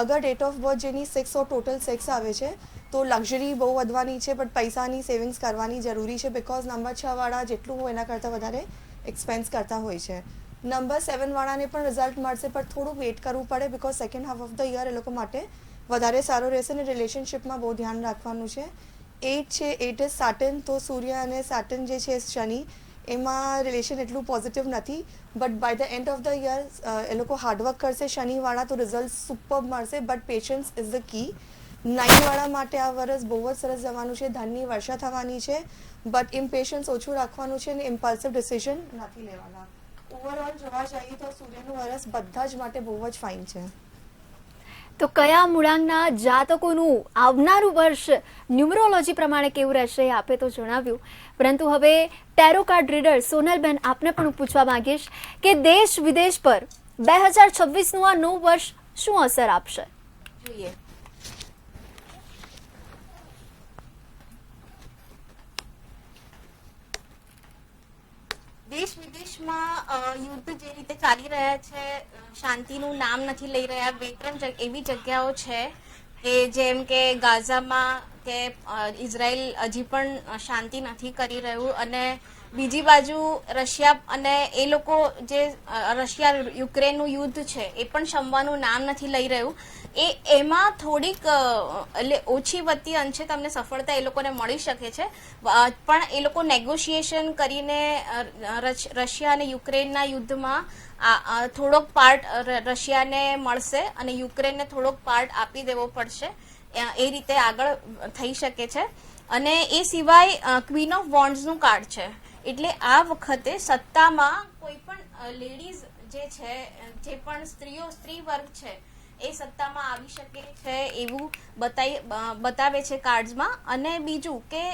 અગર ડેટ ઓફ બર્થ જેની 6 ઓર ટોટલ 6 આવે છે તો લક્ઝરી બહુ વધવાની છે, બટ પૈસાની સેવિંગ્સ કરવાની જરૂરી છે, બિકોઝ નંબર 6 વાળા જેટલું હોય એના કરતાં વધારે એક્સપેન્સ કરતા હોય છે. નંબર 7 વાળાને પણ રિઝલ્ટ મળશે, પણ થોડુંક વેઇટ કરવું પડે, because second half of the year એ લોકો માટે વધારે સારું રહેશે. અને રિલેશનશિપમાં બહુ ધ્યાન રાખવાનું છે. 8 છે, 8 ઇઝ સેટર્ન. તો સૂર્ય અને સેટર્ન જે છે શનિ, એમાં રિલેશન એટલું પોઝિટિવ નથી, but by the end of the year એ લોકો હાર્ડવર્ક કરશે શનિવાળા તો રિઝલ્ટ સુપર્બ મળશે, but patience is the key. 9 વાળા માટે આ વર્ષ બહુ જ સરસ જવાનું છે. ધનની વર્ષા થવાની છે, બટ ઇમ્પેશન્સ ઓછું રાખવાનું છે અને ઇમ્પલ્સિવ ડિસિઝન નથી લેવાના. ઓવરઓલ જોવા જઈએ તો સૂર્યનું વર્ષ બધા જ માટે બહુ જ ફાઇન છે. તો કયા મૂળાંકના જાતકોનું આવનારું વર્ષ ન્યુમરોલોજી પ્રમાણે કેવું રહેશે એ આપે તો જણાવ્યું, પરંતુ હવે ટેરો કાર્ડ રીડર સોનલબેન આપને પણ પૂછવા માંગીશ કે દેશ વિદેશ પર 2026નું આ નવું વર્ષ શું અસર આપશે. જોઈએ દેશ વિદેશમાં યુદ્ધ જે રીતે ચાલી રહ્યા છે, શાંતિનું નામ નથી લઈ રહ્યા. 2-3 એવી જગ્યાઓ છે કે જેમ કે ગાઝામાં કે ઇઝરાયલ હજી પણ શાંતિ નથી કરી રહ્યું, અને બીજી બાજુ રશિયા અને એ લોકો જે રશિયા યુક્રેનનું યુદ્ધ છે એ પણ શમવાનું નામ નથી લઈ રહ્યું. એમાં થોડીક એટલે ઓછી વત્તી અંશે તમને સફળતા એ લોકોને મળી શકે છે, પણ એ લોકો નેગોશિએશન કરીને રશિયા અને યુક્રેનના યુદ્ધમાં થોડોક પાર્ટ રશિયાને મળશે અને યુક્રેનને થોડોક પાર્ટ આપી દેવો પડશે. એ રીતે આગળ થઈ શકે છે. અને એ સિવાય ક્વીન ઓફ વોન્ડ્સનું કાર્ડ છે, એટલે આ વખતે સત્તામાં કોઈ પણ લેડીઝ જે છે, જે પણ સ્ત્રી વર્ગ છે એ સત્તામાં આવી શકે છે એવું બતાવે છે કાર્ડ્સમાં. અને બીજું કે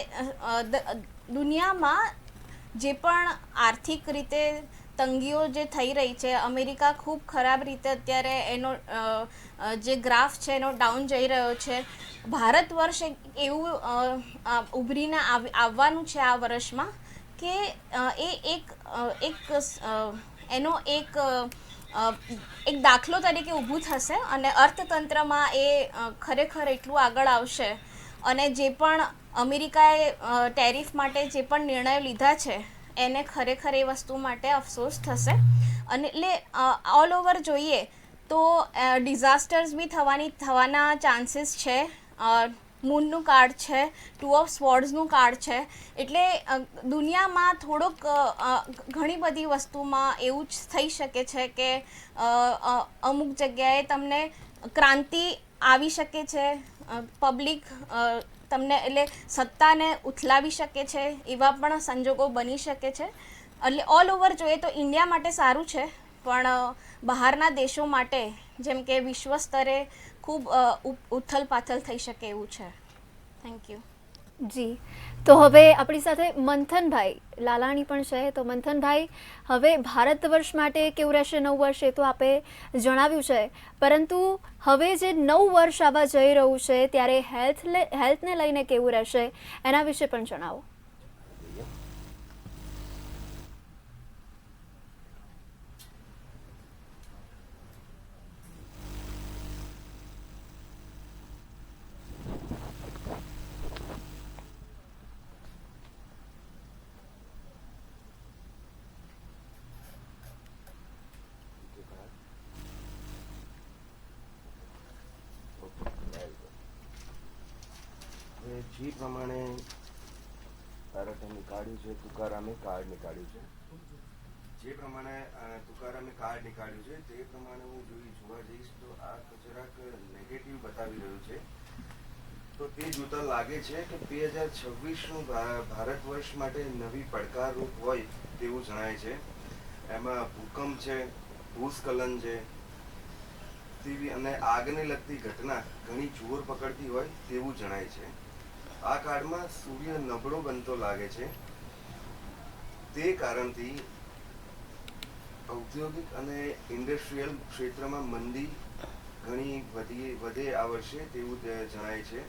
દુનિયામાં જે પણ આર્થિક રીતે તંગીઓ જે થઈ રહી છે, અમેરિકા ખૂબ ખરાબ રીતે અત્યારે એનો જે ગ્રાફ છે એનો ડાઉન જઈ રહ્યો છે. ભારત વર્ષ એવું ઉભરીને આવવાનું છે આ વર્ષમાં કે એનો એક દાખલો તરીકે ઊભું થશે અને અર્થતંત્રમાં એ ખરેખર એટલું આગળ આવશે. અને જે પણ અમેરિકાએ ટેરિફ માટે જે પણ નિર્ણયો લીધા છે એને ખરેખર એ વસ્તુ માટે અફસોસ થશે. અને એટલે ઓલ ઓવર જોઈએ તો ડિઝાસ્ટર્સ બી થવાના ચાન્સીસ છે. મૂનનું કાર્ડ છે, 2 ઓફ સ્વોર્ડ્સનું કાર્ડ છે. એટલે દુનિયામાં થોડોક ઘણી બધી વસ્તુમાં એવું જ થઈ શકે છે કે અમુક જગ્યાએ તમને ક્રાંતિ આવી શકે છે, પબ્લિક તમને એટલે સત્તાને ઉથલાવી શકે છે, એવા પણ સંજોગો બની શકે છે. એટલે ઓલ ઓવર જોઈએ તો ઇન્ડિયા માટે સારું છે, પણ બહારના દેશો માટે જેમ કે વિશ્વ સ્તરે ખૂબ ઉથલ પાથલ થઈ શકે એવું છે. Thank you. જી, તો હવે આપણી સાથે મંથનભાઈ લાલાણી પણ છે. તો મંથનભાઈ, હવે ભારત વર્ષ માટે કેવું રહેશે નવું વર્ષ એ તો આપે જણાવ્યું છે, પરંતુ હવે જે નવું વર્ષ આવવા જઈ રહ્યું છે ત્યારે હેલ્થને લઈને કેવું રહેશે એના વિશે પણ જણાવો. જે પ્રમાણે ભારતે નીકાળ્યું છે, તુકારામે કાર્ડ નીકાળ્યું છે, જે પ્રમાણે તુકારામે કાર્ડ નીકાળ્યું છે તે પ્રમાણે હું જોવા જઈશ તો આ જરાક નેગેટિવ બતાવી રહ્યું છે. તો તે જોતા લાગે છે કે 2026નું ભારત વર્ષ માટે નવી પડકારરૂપ હોય તેવું જણાય છે. એમાં ભૂકંપ છે, ભૂસ્ખલન છે તેવી અને આગને લગતી ઘટના ઘણી જોર પકડતી હોય તેવું જણાય છે. આ કાર્ડમાં સૂર્ય નબળો બનતો લાગે છે. તે કારણથી ઔદ્યોગિક અને ઇન્ડસ્ટ્રીયલ ક્ષેત્રમાં મંદી ઘણી વધે આ વર્ષે તેવું જણાય છે.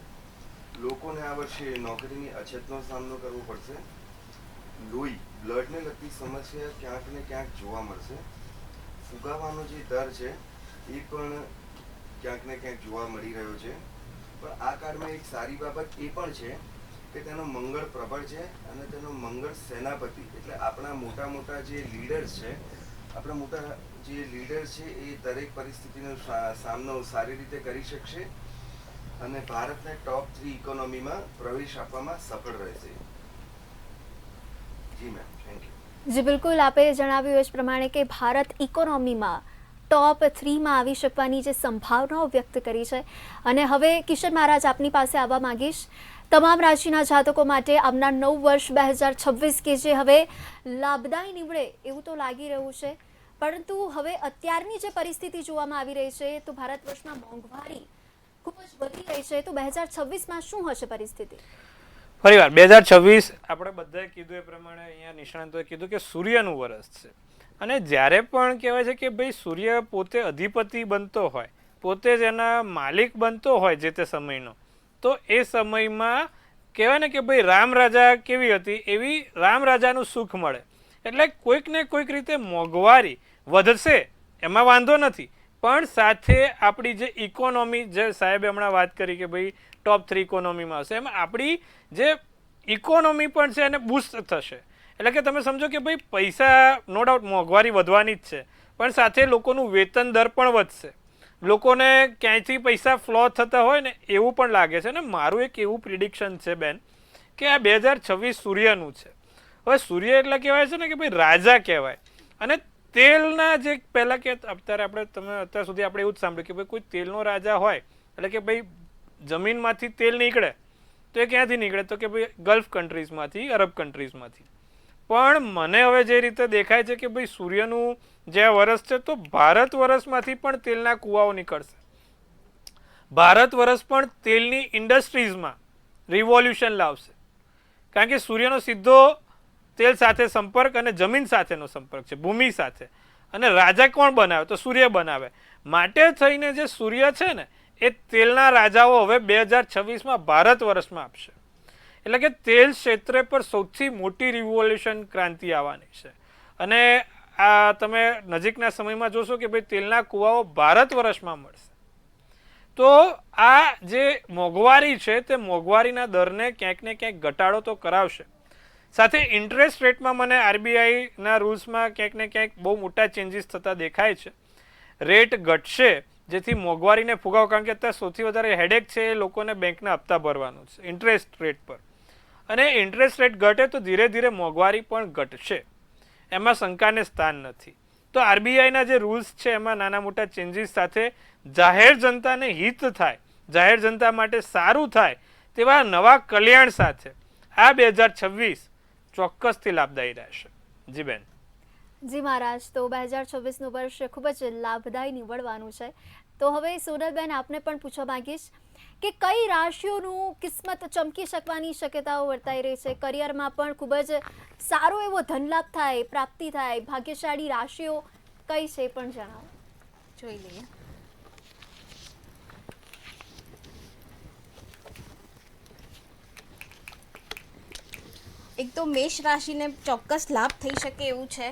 લોકોને આ વર્ષે નોકરીની અછતનો સામનો કરવો પડશે. બ્લડને લગતી સમસ્યા ક્યાંક ને ક્યાંક જોવા મળશે. ફુગાવાનો જે દર છે એ પણ ક્યાંક ને ક્યાંક જોવા મળી રહ્યો છે. પણ આ કાર્ડમાં એક સારી બાબત એ પણ છે કે તેનો મંગળ પ્રબળ છે અને તેનો મંગળ સેનાપતિ, એટલે આપણા મોટા જે લીડર્સ છે, આપણા મોટા જે લીડર્સ છે એ દરેક પરિસ્થિતિનો સામનો સારી રીતે કરી શકશે અને ભારતને ટોપ 3 ઇકોનોમીમાં પ્રવેશ આપવામાં સફળ રહેશે. જી મેમ, થેન્ક યુ. જી બિલકુલ, આપે જણાવ્યું એ જ પ્રમાણે કે ભારત ઇકોનોમીમાં ટોપ 3માં આવી શકવાની જે સંભાવનાઓ વ્યક્ત કરી છે. અને હવે કિશન મહારાજ, આપની પાસે આવવા માંગીશ. તમામ રાશિના જાતકો માટે આવનાર નવું વર્ષ 2026 કે જે હવે લાભદાયી નીવડે એવું તો લાગી રહ્યું છે, પરંતુ હવે અત્યારની જે પરિસ્થિતિ જોવામાં આવી રહી છે તો ભારત વર્ષમાં મોંઘવારી ખૂબ જ વધી રહી છે. તો 2026માં શું હશે પરિસ્થિતિ? ફરીવાર 2026 આપણે બધાએ કીધું એ પ્રમાણે અહીંયા નિષ્ણાંતોએ કીધું કે સૂર્યનું વર્ષ છે. અને જ્યારે પણ કહેવાય છે કે ભાઈ સૂર્ય પોતે અધિપતિ બનતો હોય, પોતે જ એના માલિક બનતો હોય જે તે સમયનો, તો એ સમયમાં કહેવાય ને કે ભાઈ રામ રાજા કેવી હતી એવી રામ રાજાનું સુખ મળે. એટલે કોઈક ને કોઈક રીતે મોંઘવારી વધશે એમાં વાંધો નથી, પણ સાથે આપણી જે ઇકોનોમી, જે સાહેબે હમણાં વાત કરી કે ભાઈ ટોપ 3 ઇકોનોમીમાં હશે, એમાં આપણી જે ઇકોનોમી પણ છે એને બૂસ્ટ થશે. એટલે કે તમે સમજો કે ભાઈ પૈસા નો ડાઉટ મોંઘવારી વધવાની જ છે, પણ સાથે લોકોનું વેતન દર પણ વધશે. લોકોને ક્યાંયથી પૈસા ફ્લો થતા હોય ને એવું પણ લાગે છે. ને મારું એક એવું પ્રિડિક્શન છે બેન કે આ 2026 સૂર્યનું છે. હવે સૂર્ય એટલે કહેવાય છે ને કે ભાઈ રાજા કહેવાય. અને તેલના જે પહેલાં કે અત્યાર સુધી આપણે એવું જ સાંભળ્યું કે ભાઈ કોઈ તેલનો રાજા હોય એટલે કે ભાઈ જમીનમાંથી તેલ નીકળે તો એ ક્યાંથી નીકળે તો કે ભાઈ ગલ્ફ કન્ટ્રીઝમાંથી, અરબ કન્ટ્રીઝમાંથી. પણ મને હવે જે રીતે દેખાય છે કે ભાઈ સૂર્યનું જે વર્ષ છે તો ભારત વર્ષમાંથી પણ તેલના કૂવાઓ નીકળશે. ભારત વર્ષ પણ તેલની ઇન્ડસ્ટ્રીઝમાં રિવોલ્યુશન લાવશે, કારણ કે સૂર્યનો સીધો તેલ સાથે સંપર્ક અને જમીન સાથેનો સંપર્ક છે, ભૂમિ સાથે. અને રાજા કોણ બનાવે? તો સૂર્ય બનાવે. માટે થઈને જે સૂર્ય છે ને એ તેલના રાજાઓ હવે 2026માં ભારત વર્ષમાં આપશે. એટલે કે તેલ ક્ષેત્રે પર સૌથી મોટી રિવોલ્યુશન ક્રાંતિ આવવાની છે. અને આ તમે નજીકના સમયમાં જોશો કે ભાઈ તેલના કૂવાઓ ભારત વર્ષમાં મળશે. તો આ જે મોંઘવારી છે તે મોંઘવારીના દરને ક્યાંક ને ક્યાંક ઘટાડો તો કરાવશે. સાથે ઇન્ટરેસ્ટ રેટમાં મને આરબીઆઈના રૂલ્સમાં ક્યાંક ને ક્યાંક બહુ મોટા ચેન્જીસ થતા દેખાય છે. રેટ ઘટશે જેથી મોંઘવારીને ફુગાવો, કારણ કે અત્યારે સૌથી વધારે હેડેક છે એ લોકોને બેંકના હપ્તા ભરવાનું છે ઇન્ટરેસ્ટ રેટ પર. અને ઇન્ટરેસ્ટ રેટ ઘટે તો ધીરે ધીરે મોંઘવારી પણ ઘટશે, એમાં શંકાને સ્થાન નથી. તો આરબીઆઈના જે રૂલ્સ છે એમાં નાના મોટા ચેન્જીસ સાથે જાહેર જનતાને હિત થાય, જાહેર જનતા માટે સારું થાય તેવા નવા કલ્યાણ સાથે આ 2026 ચોક્કસથી લાભદાયી રહેશે. જી બેન. જી મહારાજ, તો 2026નું વર્ષ ખૂબ જ લાભદાયી નીવડવાનું છે. તો હવે સોનલબેન આપને પણ પૂછવા માંગીશ કે કઈ રાશિઓનું કિસ્મત ચમકી શકવાની શક્યતાઓ વર્તાઈ રહી છે? કરિયરમાં પણ ખૂબ જ સારો એવો ધનલાભ થાય, પ્રાપ્તિ થાય, ભાગ્યશાળી રાશિઓ કઈ છે પણ જણાવો. જોઈ લઈએ. એક તો મેષ રાશિને ચોક્કસ લાભ થઈ શકે એવું છે.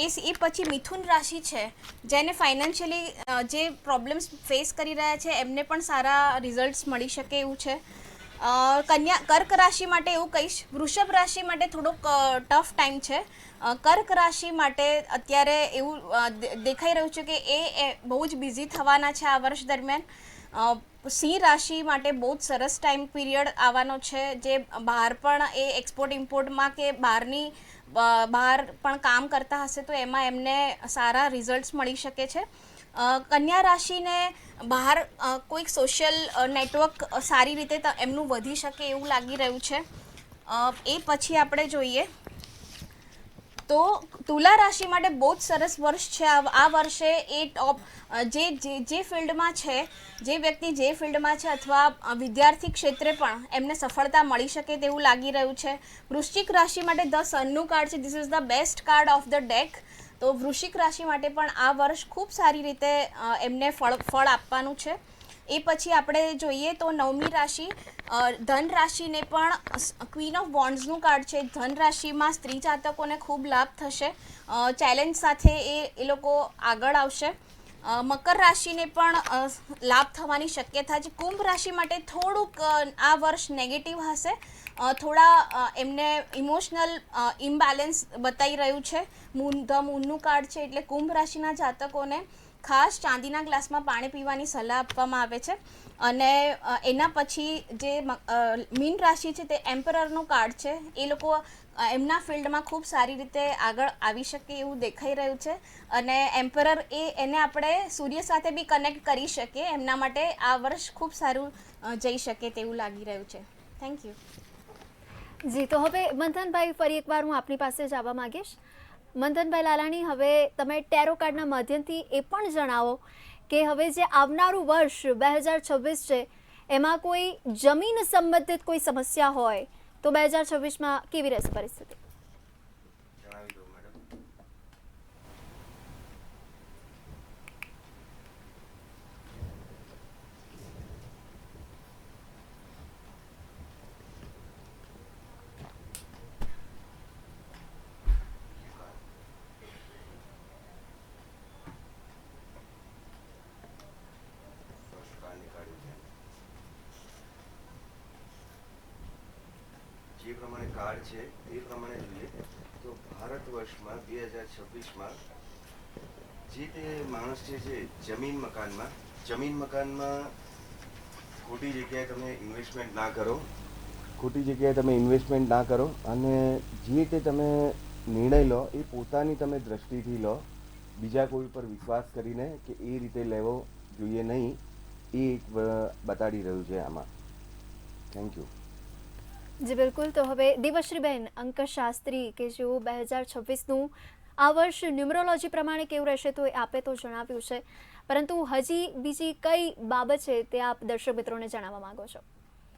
એ પછી મિથુન રાશિ છે, જેને ફાઇનાન્શિયલી જે પ્રોબ્લેમ્સ ફેસ કરી રહ્યા છે એમને પણ સારા રિઝલ્ટ્સ મળી શકે એવું છે. કર્ક રાશિ માટે એવું કહીશ. વૃષભ રાશિ માટે થોડોક ટફ ટાઈમ છે. કર્ક રાશિ માટે અત્યારે એવું દેખાઈ રહ્યું છે કે એ બહુ જ બિઝી થવાના છે આ વર્ષ દરમિયાન. સિંહ રાશિ માટે બહુ જ સરસ ટાઈમ પીરિયડ આવવાનો છે, જે બહાર પણ એ એક્સપોર્ટ ઇમ્પોર્ટમાં કે બહાર પણ કામ કરતા હશે તો એમાં એમને સારા રિઝલ્ટ્સ મળી શકે છે. કન્યા રાશિને બહાર કોઈક સોશિયલ નેટવર્ક સારી રીતે એમનું વધી શકે એવું લાગી રહ્યું છે. એ પછી આપણે જોઈએ તો તુલા રાશિ માટે બહુ જ સરસ વર્ષ છે. આ વર્ષે એ ટોપ જે ફિલ્ડમાં છે, જે વ્યક્તિ જે ફિલ્ડમાં છે અથવા વિદ્યાર્થી ક્ષેત્રે પણ એમને સફળતા મળી શકે તેવું લાગી રહ્યું છે. વૃશ્ચિક રાશિ માટે ધ સનનું કાર્ડ છે. This is the best card of the deck. તો વૃશ્ચિક રાશિ માટે પણ આ વર્ષ ખૂબ સારી રીતે એમને ફળ આપવાનું છે. એ પછી આપણે જોઈએ તો નવમી રાશિ ધન રાશિને પણ ક્વીન ઓફ વોન્ડ્સનું કાર્ડ છે. ધન રાશિમાં સ્ત્રી જાતકોને ખૂબ લાભ થશે. ચેલેન્જ સાથે એ લોકો આગળ આવશે. મકર રાશિને પણ લાભ થવાની શક્યતા છે. કુંભ રાશિ માટે થોડુંક આ વર્ષ નેગેટિવ હશે. થોડા એમને ઇમોશનલ ઇમ્બેલેન્સ બતાવી રહ્યું છે. ધ મૂનનું કાર્ડ છે, એટલે કુંભ રાશિના જાતકોને ખાસ ચાંદીના ગ્લાસમાં પાણી પીવાની સલાહ આપવામાં આવે છે. અને એના પછી જે મીન રાશિ છે તે એમ્પરરનું કાર્ડ છે. એ લોકો એમના ફિલ્ડમાં ખૂબ સારી રીતે આગળ આવી શકે એવું દેખાઈ રહ્યું છે. અને એમ્પરર એને આપણે સૂર્ય સાથે બી કનેક્ટ કરી શકીએ. એમના માટે આ વર્ષ ખૂબ સારું જઈ શકે તેવું લાગી રહ્યું છે. Thank you. જી, તો હવે મંથનભાઈ ફરી એકવાર હું આપની પાસે જ આવવા માંગીશ. મંથનભાઈ લાલાણી, હવે તમે ટેરો કાર્ડના માધ્યમથી એ પણ જણાવો કે હવે જે આવનારું વર્ષ 2026 છે એમાં કોઈ જમીન સંબંધિત કોઈ સમસ્યા હોય તો 2026માં કેવી રહેશે પરિસ્થિતિ? જણાવી દો મેડમ. જે પ્રમાણે કાર્ડ છે એ પ્રમાણે જોઈએ તો ભારત વર્ષમાં 2026માં જે તે માણસ છે જમીન મકાનમાં ખોટી જગ્યાએ તમે ઇન્વેસ્ટમેન્ટ ના કરો અને જે તે તમે નિર્ણય લો એ પોતાની તમે દ્રષ્ટિથી લો, બીજા કોઈ પર વિશ્વાસ કરીને કે એ રીતે લેવો જોઈએ નહીં. એ એક બતાડી રહ્યું છે આમાં. Thank you. જી બિલકુલ. તો હવે દેવશ્રીબેન અંકશાસ્ત્રી કે જેઓ 2026નું આ વર્ષ ન્યુમરોલોજી પ્રમાણે કેવું રહેશે તો એ આપે તો જણાવ્યું છે, પરંતુ હજી બીજી કઈ બાબત છે તે આપ દર્શક મિત્રોને જણાવવા માંગો છો?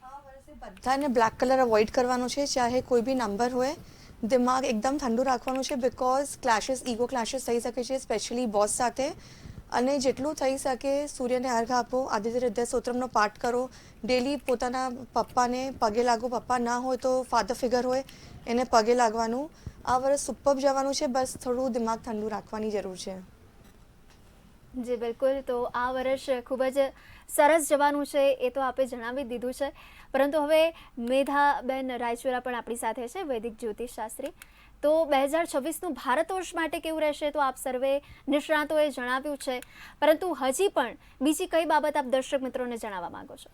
આ વર્ષે બધાને બ્લેક કલર અવોઇડ કરવાનું છે, ચાહે કોઈ બી નંબર હોય. દિમાગ એકદમ ઠંડુ રાખવાનું છે, બિકોઝ ઈગો ક્લેશિસ થઈ શકે છે, સ્પેશિયલી બોસ સાથે. અને જેટલું થઈ શકે સૂર્યને અર્ઘ આપો, આદિત્ય હૃદય સ્તોત્રમનો પાઠ કરો, ડેલી પોતાના પપ્પાને પગે લાગો. પપ્પા ના હોય તો ફાધર ફિગર હોય એને પગે લાગવાનું. આ વર્ષ સુપર જવાનું છે, બસ થોડું દિમાગ ઠંડુ રાખવાની જરૂર છે. જી બિલકુલ, તો આ વર્ષ ખૂબ જ સરસ જવાનું છે એ તો આપે જણાવી દીધું છે, પરંતુ હવે મેધાબેન રાયચુરા પણ આપણી સાથે છે, વૈદિક જ્યોતિષ શાસ્ત્રી. તો 2026નું ભારત વર્ષ માટે કેવું રહેશે તો આપ સર્વે નિષ્ણાતોએ જણાવ્યું છે, પરંતુ હજી પણ બીજી કઈ બાબત આપ દર્શક મિત્રોને જણાવવા માંગો છો?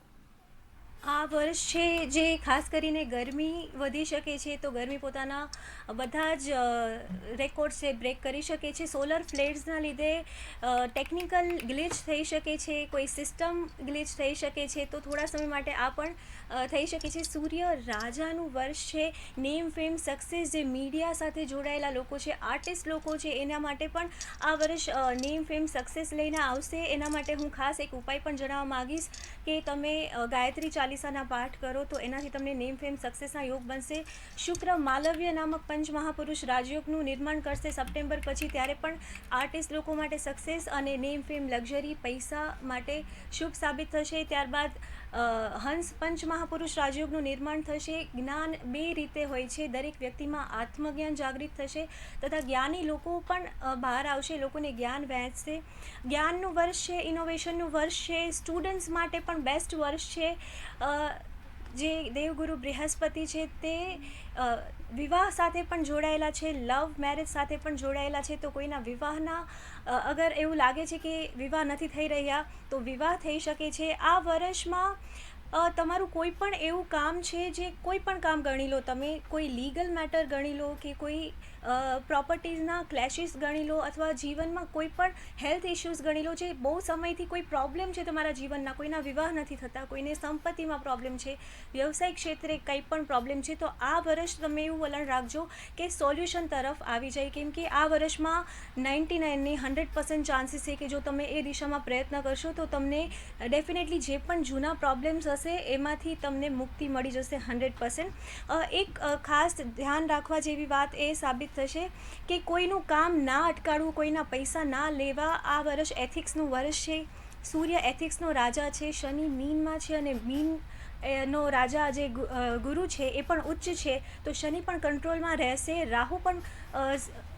આ વર્ષ છે જે ખાસ કરીને ગરમી વધી શકે છે, તો ગરમી પોતાના બધા જ રેકોર્ડ છે બ્રેક કરી શકે છે. સોલર ફ્લેર્સના લીધે ટેકનિકલ ગ્લિચ થઈ શકે છે, કોઈ સિસ્ટમ ગ્લિચ થઈ શકે છે, તો થોડા સમય માટે આ પણ થઈ શકે છે. સૂર્ય રાજાનું વર્ષ છે. નેમ ફેમ સક્સેસ જે મીડિયા સાથે જોડાયેલા લોકો છે, આર્ટિસ્ટ લોકો છે, એના માટે પણ આ વર્ષ નેમ ફેમ સક્સેસ લઈને આવશે. એના માટે હું ખાસ એક ઉપાય પણ જણાવવા માગીશ કે તમે ગાયત્રી ચાલીસાના પાઠ કરો તો એનાથી તમને નેમ ફેમ સક્સેસના યોગ બનશે. શુક્ર માલવ્ય નામક પંચ મહાપુરુષ રાજયોગનું નિર્માણ કરશે સપ્ટેમ્બર પછી, ત્યારે પણ આર્ટિસ્ટ લોકો માટે સક્સેસ અને નેમ ફેમ લક્ઝરી પૈસા માટે શુભ સાબિત થશે. ત્યારબાદ હંસ પંચ મહાપુરુષ રાજયોગનું નિર્માણ થશે. જ્ઞાન બે રીતે હોય છે, દરેક વ્યક્તિમાં આત્મજ્ઞાન જાગૃત થશે તથા જ્ઞાની લોકો પણ બહાર આવશે, લોકોને જ્ઞાન વહેંચશે. જ્ઞાનનું વર્ષ છે, ઇનોવેશનનું વર્ષ છે, સ્ટુડન્ટ્સ માટે પણ બેસ્ટ વર્ષ છે. જે દેવગુરુ બૃહસ્પતિ છે તે વિવાહ સાથે પણ જોડાયેલા છે, લવ મેરેજ સાથે પણ જોડાયેલા છે, તો કોઈના વિવાહના અગર એવું લાગે છે કે વિવાહ નથી થઈ રહ્યા તો વિવાહ થઈ શકે છે. આ વર્ષમાં તમારું કોઈ પણ એવું કામ છે, જે કોઈ પણ કામ ગણી લો તમે, કોઈ લીગલ મેટર ગણી લો કે કોઈ પ્રોપર્ટીઝના ક્લેશિસ ગણી લો અથવા જીવનમાં કોઈ પણ હેલ્થ ઇશ્યુઝ ગણી લો, જે બહુ સમયથી કોઈ પ્રોબ્લેમ છે તમારા જીવનના, કોઈના વિવાહ નથી થતા, કોઈને સંપત્તિમાં પ્રોબ્લેમ છે, વ્યવસાયિક ક્ષેત્રે કંઈ પણ પ્રોબ્લેમ છે, તો આ વર્ષ તમે એવું વલણ રાખજો કે સોલ્યુશન તરફ આવી જાય. કેમ કે આ વર્ષમાં 99% ચાન્સીસ છે કે જો તમે એ દિશામાં પ્રયત્ન કરશો તો તમને ડેફિનેટલી જે પણ જૂના પ્રોબ્લેમ્સ હશે એમાંથી તમને મુક્તિ મળી જશે 100%. એક ખાસ ધ્યાન રાખવા જેવી વાત એ સાબિત થશે કે કોઈનું કામ ના અટકાડવું, કોઈના પૈસા ના લેવા. આ વર્ષ એથિક્સનું વર્ષ છે. સૂર્ય એથિક્સનો રાજા છે, શનિ મીનમાં છે અને મીન નો રાજા જે ગુરુ છે એ પણ ઉચ્ચ છે, તો શનિ પણ કંટ્રોલમાં રહેશે, રાહુ પણ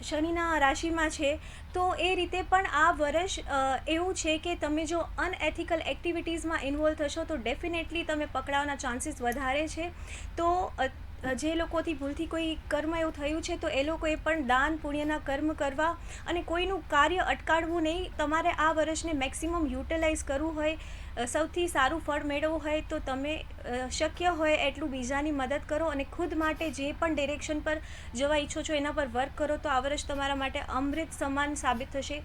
શનિના રાશિમાં છે. તો એ રીતે પણ આ વર્ષ એવું છે કે તમે જો અનએથિકલ એક્ટિવિટીઝમાં ઇન્વોલ્વ થશો તો ડેફિનેટલી તમે પકડાવાના ચાન્સીસ વધારે છે. તો જે લોકોથી ભૂલથી કોઈ કર્મ એવું થયું છે તો એ લોકોએ પણ દાન પુણ્યના કર્મ કરવા અને કોઈનું કાર્ય અટકાડવું નહીં. તમારે આ વર્ષને મેક્સિમમ યુટિલાઇઝ કરવું હોય, સૌથી સારું ફળ મેળવવું હોય તો તમે શક્ય હોય એટલું બીજાની મદદ કરો અને ખુદ માટે જે પણ ડિરેક્શન પર જવા ઈચ્છો છો એના પર વર્ક કરો, તો આ વર્ષ તમારા માટે અમૃત સમાન સાબિત થશે.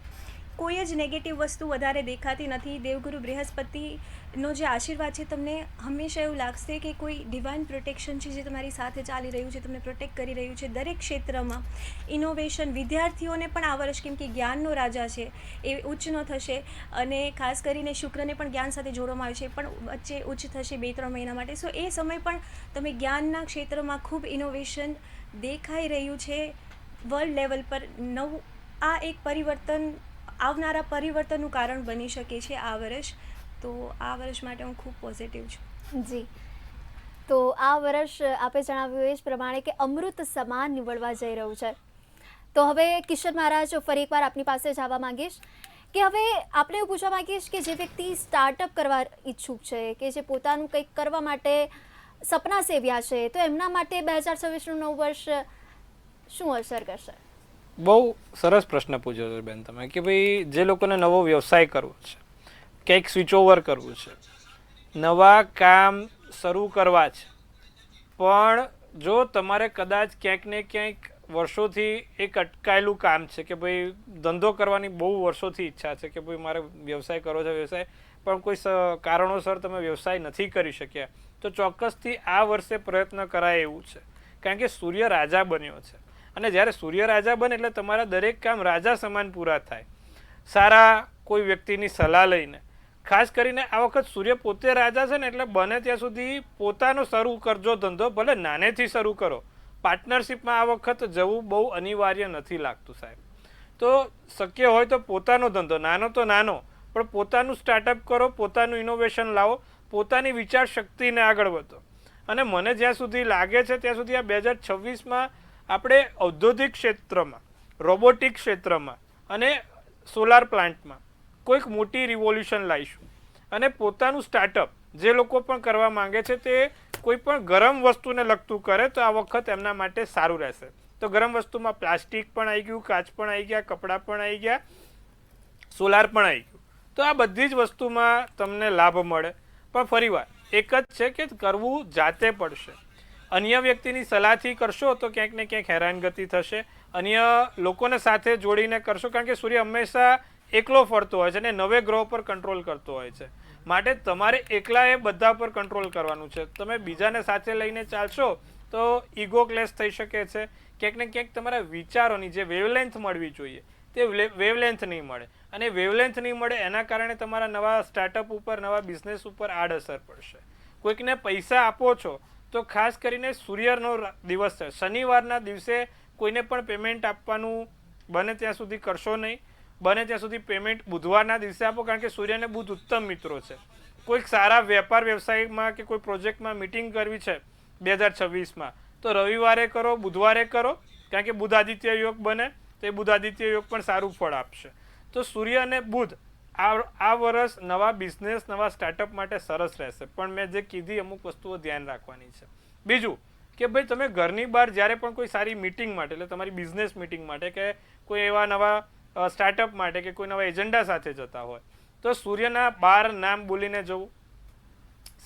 કોઈ જ નેગેટિવ વસ્તુ વધારે દેખાતી નથી. દેવગુરુ બૃહસ્પતિનો જે આશીર્વાદ છે તમને હંમેશા એવું લાગશે કે કોઈ ડિવાઇન પ્રોટેક્શન છે જે તમારી સાથે ચાલી રહ્યું છે, તમને પ્રોટેક્ટ કરી રહ્યું છે દરેક ક્ષેત્રમાં. ઇનોવેશન વિદ્યાર્થીઓને પણ આ વર્ષ, કેમ કે જ્ઞાનનો રાજા છે એ ઉચ્ચનો થશે અને ખાસ કરીને શુક્રને પણ જ્ઞાન સાથે જોડવામાં આવ્યું છે, પણ વચ્ચે ઉચ્ચ થશે 2-3 મહિના માટે. સો એ સમય પણ તમે જ્ઞાનના ક્ષેત્રમાં ખૂબ ઇનોવેશન દેખાઈ રહ્યું છે વર્લ્ડ લેવલ પર. નવું આ એક પરિવર્તન, આવનારા પરિવર્તનનું કારણ બની શકે છે આ વર્ષ. તો આ વર્ષ માટે હું ખૂબ પોઝિટિવ છું. જી, તો આ વર્ષ આપે જણાવ્યું એ જ પ્રમાણે કે અમૃત સમાન નીવડવા જઈ રહ્યું છે. તો હવે કિશન મહારાજ, ફરી એકવાર આપની પાસે જ આવવા માંગીશ કે હવે આપણે એવું પૂછવા માંગીશ કે જે વ્યક્તિ સ્ટાર્ટઅપ કરવા ઈચ્છુક છે, કે જે પોતાનું કંઈક કરવા માટે સપના સેવ્યા છે, તો એમના માટે 2026નું નવું વર્ષ શું અસર કરશે? બહુ સરસ પ્રશ્ન પૂછ્યો છે બેન તમે, કે ભાઈ જે લોકોને નવો વ્યવસાય કરવો છે, કંઈક સ્વિચ ઓવર કરવું છે, નવા કામ શરૂ કરવા છે, પણ જો તમારે કદાચ ક્યાંક ને ક્યાંક વર્ષોથી એક અટકાયેલું કામ છે કે ભાઈ ધંધો કરવાની બહુ વર્ષોથી ઈચ્છા છે કે ભાઈ મારે વ્યવસાય કરવો છે, વ્યવસાય પણ કોઈ કારણોસર તમે વ્યવસાય નથી કરી શક્યા, તો ચોક્કસથી આ વર્ષે પ્રયત્ન કરાય એવું છે. કારણ કે સૂર્ય રાજા બન્યો છે અને જ્યારે સૂર્ય રાજા બને એટલે તમારા દરેક કામ રાજા સમાન પૂરા થાય. સારા કોઈ વ્યક્તિની સલાહ લઈને, ખાસ કરીને આ વખત સૂર્ય પોતે રાજા છે ને એટલે બને ત્યાં સુધી પોતાનો શરૂ કરજો ધંધો, ભલે નાનેથી શરૂ કરો. પાર્ટનરશિપમાં આ વખત જવું બહુ અનિવાર્ય નથી લાગતું સાહેબ. તો શક્ય હોય તો પોતાનો ધંધો, નાનો તો નાનો, પણ પોતાનું સ્ટાર્ટઅપ કરો, પોતાનું ઇનોવેશન લાવો, પોતાની વિચાર શક્તિને આગળ વધો. અને મને જ્યાં સુધી લાગે છે ત્યાં સુધી આ 2026માં આપણે ઔદ્યોગિક ક્ષેત્રમાં, રોબોટિક ક્ષેત્રમાં અને સોલાર પ્લાન્ટમાં કોઈક મોટી રિવોલ્યુશન લાવીશું. અને પોતાનું સ્ટાર્ટઅપ જે લોકો પણ કરવા માંગે છે તે કોઈ પણ ગરમ વસ્તુને લગતું કરે તો આ વખત એમના માટે સારું રહેશે. તો ગરમ વસ્તુમાં પ્લાસ્ટિક પણ આવી ગયું, કાચ પણ આવી ગયા, કપડાં પણ આવી ગયા, સોલાર પણ આવી ગયું. તો આ બધી જ વસ્તુમાં તમને લાભ મળે. પણ ફરીવાર એક જ છે કે કરવું જાતે પડશે. અન્ય વ્યક્તિની સલાહથી કરશો તો ક્યાંક ને ક્યાંક હેરાનગતિ થશે. અન્ય લોકોને સાથે જોડીને કરશો, કારણ કે સૂર્ય હંમેશા એકલો ફરતો હોય છે અને નવે ગ્રહો પર કંટ્રોલ કરતો હોય છે. માટે તમારે એકલાએ બધા પર કંટ્રોલ કરવાનું છે. તમે બીજાને સાથે લઈને ચાલશો તો ઈગો ક્લેશ થઈ શકે છે. ક્યાંક ને ક્યાંક તમારા વિચારોની જે વેવલેન્થ મળવી જોઈએ તે વેવલેન્થ નહીં મળે. અને વેવલેન્થ નહીં મળે એના કારણે તમારા નવા સ્ટાર્ટઅપ ઉપર, નવા બિઝનેસ ઉપર આડઅસર પડશે. કોઈકને પૈસા આપો છો તો ખાસ કરીને સૂર્યનો દિવસ છે, શનિવારના દિવસે કોઈને પણ પેમેન્ટ આપવાનું બને ત્યાં સુધી કરશો નહીં. બને ત્યાં સુધી પેમેન્ટ બુધવારના દિવસે આપો, કારણ કે સૂર્ય અને બુધ ઉત્તમ મિત્રો છે. કોઈક સારા વેપાર વ્યવસાયમાં કે કોઈ પ્રોજેક્ટમાં મિટિંગ કરવી છે 2026માં તો રવિવારે કરો, બુધવારે કરો, કારણ કે બુધ આદિત્ય યોગ બને તો એ બુધ આદિત્ય યોગ પણ સારું ફળ આપશે. તો સૂર્ય અને બુધ આ વર્ષ નવા બિઝનેસ, નવા સ્ટાર્ટઅપ માટે સરસ રહેશે. પણ મેં જે કીધી અમુક વસ્તુઓ ધ્યાન રાખવાની છે. બીજું કે ભાઈ તમે ઘરની બહાર જ્યારે પણ કોઈ સારી મિટિંગ માટે, એટલે તમારી બિઝનેસ મિટિંગ માટે કે કોઈ એવા નવા સ્ટાર્ટઅપ માટે કે કોઈ નવા એજન્ડા સાથે જતા હોય તો સૂર્યના 12 નામ બોલીને જવું.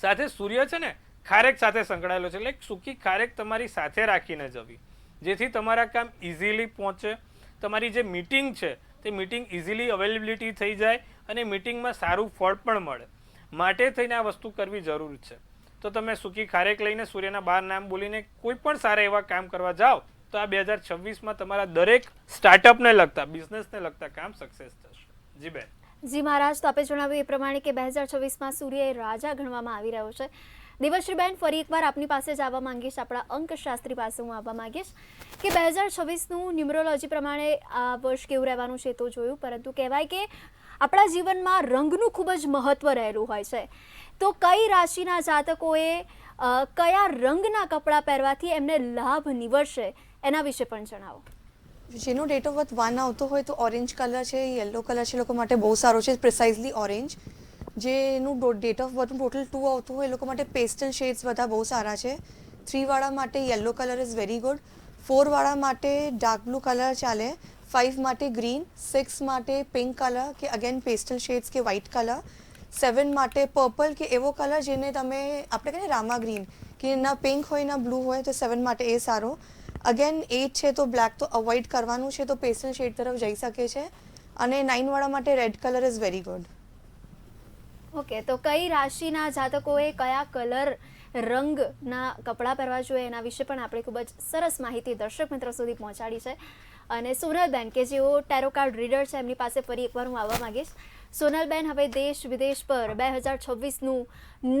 સાથે સૂર્ય છે ને ખારેક સાથે સંકળાયેલો છે, એટલે સૂકી ખારેક તમારી સાથે રાખીને જવી, જેથી તમારા કામ ઇઝીલી પહોંચે. તમારી જે મિટિંગ છે તે મિટિંગ ઇઝીલી અવેલેબિલિટી થઈ જાય અને મિટિંગમાં સારું ફળ પણ મળે. માટે થઈને આ વસ્તુ કરવી જરૂર છે. તો તમે સૂકી ખારેક લઈને સૂર્યના 12 નામ બોલીને કોઈ પણ સારા એવા કામ કરવા જાઓ તો આ 2026માં તમારા દરેક સ્ટાર્ટઅપને લગતા, બિઝનેસને લગતા કામ સક્સેસ થશે. જી બેન. જી મહારાજ, તો આપે જણાવ્યું એ પ્રમાણે કે 2026માં સૂર્ય એ રાજા ગણવામાં આવી રહ્યો છે. દેવશ્રીબેન, ફરી એકવાર આપની પાસે જ આવવા માંગીશ, આપણા અંકશાસ્ત્રી પાસે હું આવવા માંગીશ કે 2026નું ન્યુમરોલોજી પ્રમાણે આ વર્ષ કેવું રહેવાનું છે તો જોયું, પરંતુ કહેવાય કે આપણા જીવનમાં રંગનું ખૂબ જ મહત્વ રહેલું હોય છે. તો કઈ રાશિના જાતકોએ કયા રંગના કપડાં પહેરવાથી એમને લાભ નીવડશે એના વિશે પણ જણાવો. જેનો ડેટ ઓફ બર્થ 1 આવતો હોય તો ઓરેન્જ કલર છે, યલો કલર છે, લોકો માટે બહુ સારો છે, પ્રિસાઇઝલી ઓરેન્જ. જેનું ડેટ ઓફ બર્થનું ટોટલ 2 આવતું હોય એ લોકો માટે પેસ્ટલ શેડ્સ બધા બહુ સારા છે. 3 વાળા માટે yellow colour is very good. 4 વાળા માટે ડાર્ક બ્લુ કલર ચાલે. 5 માટે ગ્રીન, 6 માટે પિંક કલર કે અગેન પેસ્ટલ શેડ્સ કે વ્હાઇટ કલર. 7 માટે પર્પલ કે એવો કલર જેને તમે આપણે કહીએ રામા ગ્રીન કે ના પિંક હોય ના બ્લુ હોય તો 7 માટે એ સારો. અગેન 8 છે તો બ્લેક તો અવોઇડ કરવાનું છે, તો પેસ્ટલ શેડ તરફ જઈ શકે છે. અને 9 વાળા માટે red colour is very good. Okay, તો કઈ રાશિના જાતકોએ કયા કલર રંગના કપડાં પહેરવા જોઈએ એના વિશે પણ આપણે ખૂબ જ સરસ માહિતી દર્શક મિત્રો સુધી પહોંચાડી છે. અને સોનલબેન કે જેઓ ટેરો કાર્ડ રીડર છે એમની પાસે ફરી એકવાર હું આવવા માંગીશ. સોનલબેન, હવે દેશ વિદેશ પર 2026નું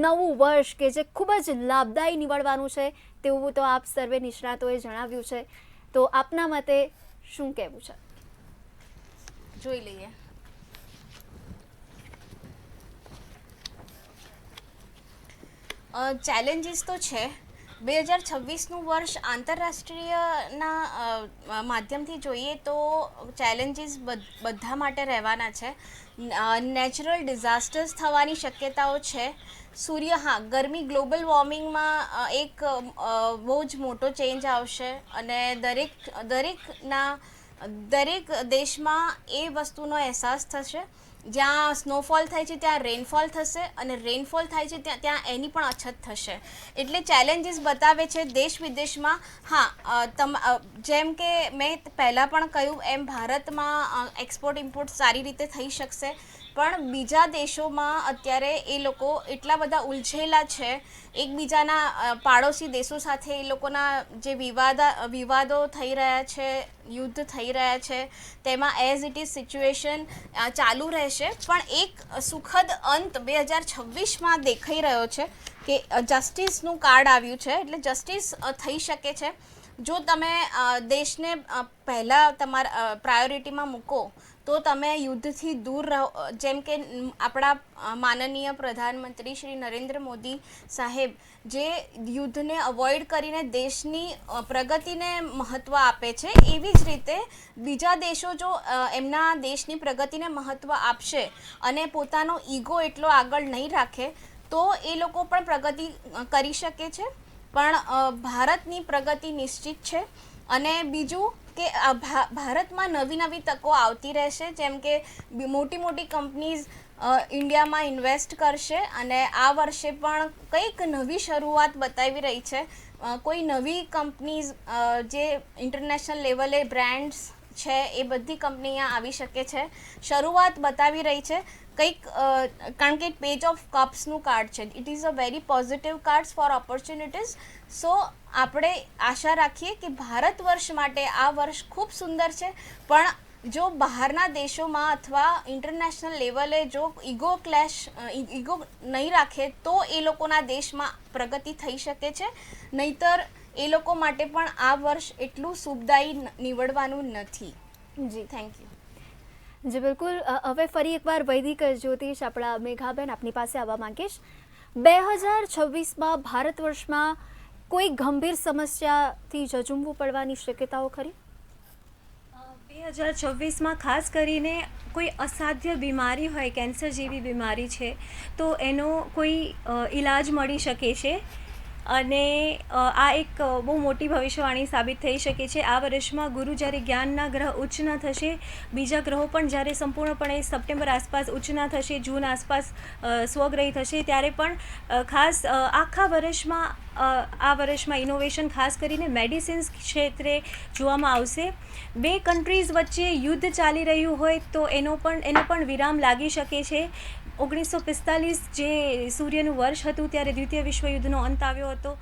નવું વર્ષ કે જે ખૂબ જ લાભદાયી નીવડવાનું છે તેવું તો આપ સર્વે નિષ્ણાતોએ જણાવ્યું છે, તો આપના મતે શું કહેવું છે? જોઈ લઈએ. ચેલેન્જીસ તો છે. 2026નું વર્ષ આંતરરાષ્ટ્રીયના માધ્યમથી જોઈએ તો ચેલેન્જીસ બધા માટે રહેવાના છે. નેચરલ ડિઝાસ્ટર્સ થવાની શક્યતાઓ છે. સૂર્ય, હા, ગરમી, ગ્લોબલ વોર્મિંગમાં એક બહુ જ મોટો ચેન્જ આવશે અને દરેક દેશમાં એ વસ્તુનો અહેસાસ થશે. જ્યાં સ્નોફોલ થાય છે ત્યાં રેનફોલ થશે, અને રેનફોલ થાય છે ત્યાં એની પણ અછત થશે. એટલે ચેલેન્જીસ બતાવે છે દેશ વિદેશમાં. હા, જેમ કે મેં પહેલાં પણ કહ્યું એમ ભારતમાં એક્સપોર્ટ ઇમ્પોર્ટ સારી રીતે થઈ શકશે, પણ બીજા દેશોમાં અત્યારે એ લોકો એટલા બધા ઉલઝેલા છે એકબીજાના પાડોશી દેશો સાથે. એ લોકોના જે વિવાદો થઈ રહ્યા છે, યુદ્ધ થઈ રહ્યા છે, તેમાં એઝ ઇટ ઇઝ સિચ્યુએશન ચાલુ રહેશે. પણ એક સુખદ અંત 2026માં દેખાઈ રહ્યો છે કે જસ્ટિસનું કાર્ડ આવ્યું છે, એટલે જસ્ટિસ થઈ શકે છે જો તમે દેશને પહેલાં તમારા પ્રાયોરિટીમાં મૂકો તો તમે યુદ્ધથી દૂર રહો. જેમ કે આપણા માનનીય પ્રધાનમંત્રી શ્રી નરેન્દ્ર મોદી સાહેબ જે યુદ્ધને અવોઇડ કરીને દેશની પ્રગતિને મહત્ત્વ આપે છે, એવી જ રીતે બીજા દેશો જો એમના દેશની પ્રગતિને મહત્ત્વ આપશે અને પોતાનો ઈગો એટલો આગળ નહીં રાખે તો એ લોકો પણ પ્રગતિ કરી શકે છે. પણ ભારતની પ્રગતિ નિશ્ચિત છે. અને બીજું કે ભારતમાં નવી નવી તકો આવતી રહેશે. જેમ કે મોટી મોટી કંપનીઝ ઇન્ડિયામાં ઇન્વેસ્ટ કરશે અને આ વર્ષે પણ કંઈક નવી શરૂઆત બતાવી રહી છે. કોઈ નવી કંપનીઝ જે ઇન્ટરનેશનલ લેવલે બ્રાન્ડ્સ છે એ બધી કંપની અહીંયા આવી શકે છે, શરૂઆત બતાવી રહી છે કંઈક. કારણ કે પેજ ઓફ કપ્સનું કાર્ડ છે. It is a very positive cards for opportunities. So આપણે આશા રાખીએ કે ભારત વર્ષ માટે આ વર્ષ ખૂબ સુંદર છે. પણ જો બહારના દેશોમાં અથવા ઇન્ટરનેશનલ લેવલે જો ઈગો નહીં રાખે તો એ લોકોના દેશમાં પ્રગતિ થઈ શકે છે. નહીંતર એ લોકો માટે પણ આ વર્ષ એટલું શુભદાયી નીવડવાનું નથી. જી, થેન્ક યુ. જી બિલકુલ. હવે ફરી એકવાર વૈદિક જ્યોતિષ આપણા મેઘાબેન આપની પાસે આવવા માંગીશ. 2026માં ભારત વર્ષમાં કોઈ ગંભીર સમસ્યાથી ઝઝૂમવું પડવાની શક્યતાઓ ખરી? 2026માં ખાસ કરીને કોઈ અસાધ્ય બીમારી હોય, કેન્સર જેવી બીમારી છે તો એનો કોઈ ઈલાજ મળી શકે છે. અને આ એક બહુ મોટી ભવિષ્યવાણી સાબિત થઈ શકે છે. આ વર્ષમાં ગુરુ જ્યારે જ્ઞાનના ગ્રહ ઉચ્ચ ન થશે, બીજા ગ્રહો પણ જ્યારે સંપૂર્ણપણે સપ્ટેમ્બર આસપાસ ઉચ્ચ ન થશે, જૂન આસપાસ સ્વગ્રહી થશે, ત્યારે પણ ખાસ આખા વર્ષમાં આ વર્ષમાં ઇનોવેશન ખાસ કરીને મેડિસિન્સ ક્ષેત્રે જોવામાં આવશે. બે કન્ટ્રીઝ વચ્ચે યુદ્ધ ચાલી રહ્યું હોય તો એનો પણ વિરામ લાગી શકે છે. 1945 જે સૂર્યનું વર્ષ હતું ત્યારે દ્વિતીય વિશ્વયુદ્ધનો અંત આવ્યો હતો,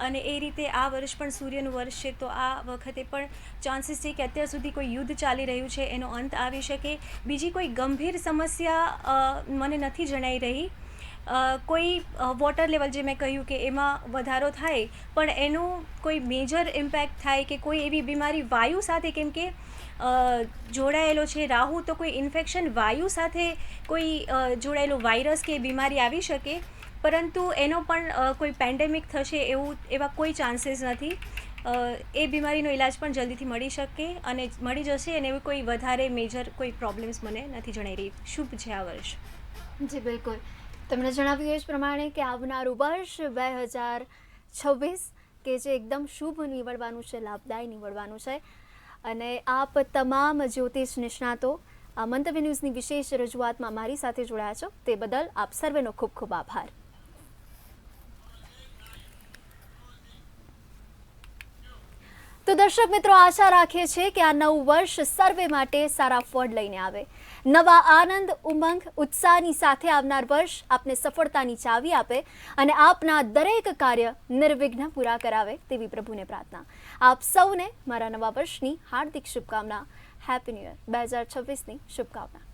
અને એ રીતે આ વર્ષ પણ સૂર્યનું વર્ષ છે. તો આ વખતે પણ ચાન્સીસ છે કે અત્યાર સુધી કોઈ યુદ્ધ ચાલી રહ્યું છે એનો અંત આવી શકે. બીજી કોઈ ગંભીર સમસ્યા મને નથી જણાઈ રહી. કોઈ વોટર લેવલ જે મેં કહ્યું કે એમાં વધારો થાય, પણ એનું કોઈ મેજર ઇમ્પેક્ટ થાય કે કોઈ એવી બીમારી વાયુ સાથે, કેમ કે જોડાયેલો છે રાહુ, તો કોઈ ઇન્ફેક્શન વાયુ સાથે કોઈ જોડાયેલો વાયરસ કે બીમારી આવી શકે. પરંતુ એનો પણ કોઈ પેન્ડેમિક થશે એવા કોઈ ચાન્સીસ નથી. એ બીમારીનો ઈલાજ પણ જલ્દીથી મળી શકે અને મળી જશે, અને એવી કોઈ વધારે મેજર કોઈ પ્રોબ્લેમ્સ મને નથી જણાઈ રહી. શુભ છે આ વર્ષ. જી બિલકુલ. તમને જણાવ્યું એ જ પ્રમાણે કે આવનારું વર્ષ 2026 કે જે એકદમ શુભ નીવડવાનું છે, લાભદાયી નીવડવાનું છે. અને આપ તમામ જ્યોતિષ નિષ્ણાતો આ મંતવ્ય ન્યૂઝની વિશેષ રજૂઆતમાં મારી સાથે જોડાયા છો તે બદલ આપ સર્વેનો ખૂબ ખૂબ આભાર. તો દર્શક મિત્રો, આશા રાખીએ છીએ કે આ નવું વર્ષ સર્વે માટે સારા ફળ લઈને આવે. નવા આનંદ, ઉમંગ, ઉત્સાહની સાથે આવનાર વર્ષ આપને સફળતાની ચાવી આપે અને આપના દરેક કાર્ય નિર્વિઘ્ન પૂરા કરાવે તેવી પ્રભુને પ્રાર્થના. આપ સૌને મારા નવા વર્ષની હાર્દિક શુભકામના. હેપી ન્યૂ યર 2026ની શુભકામના.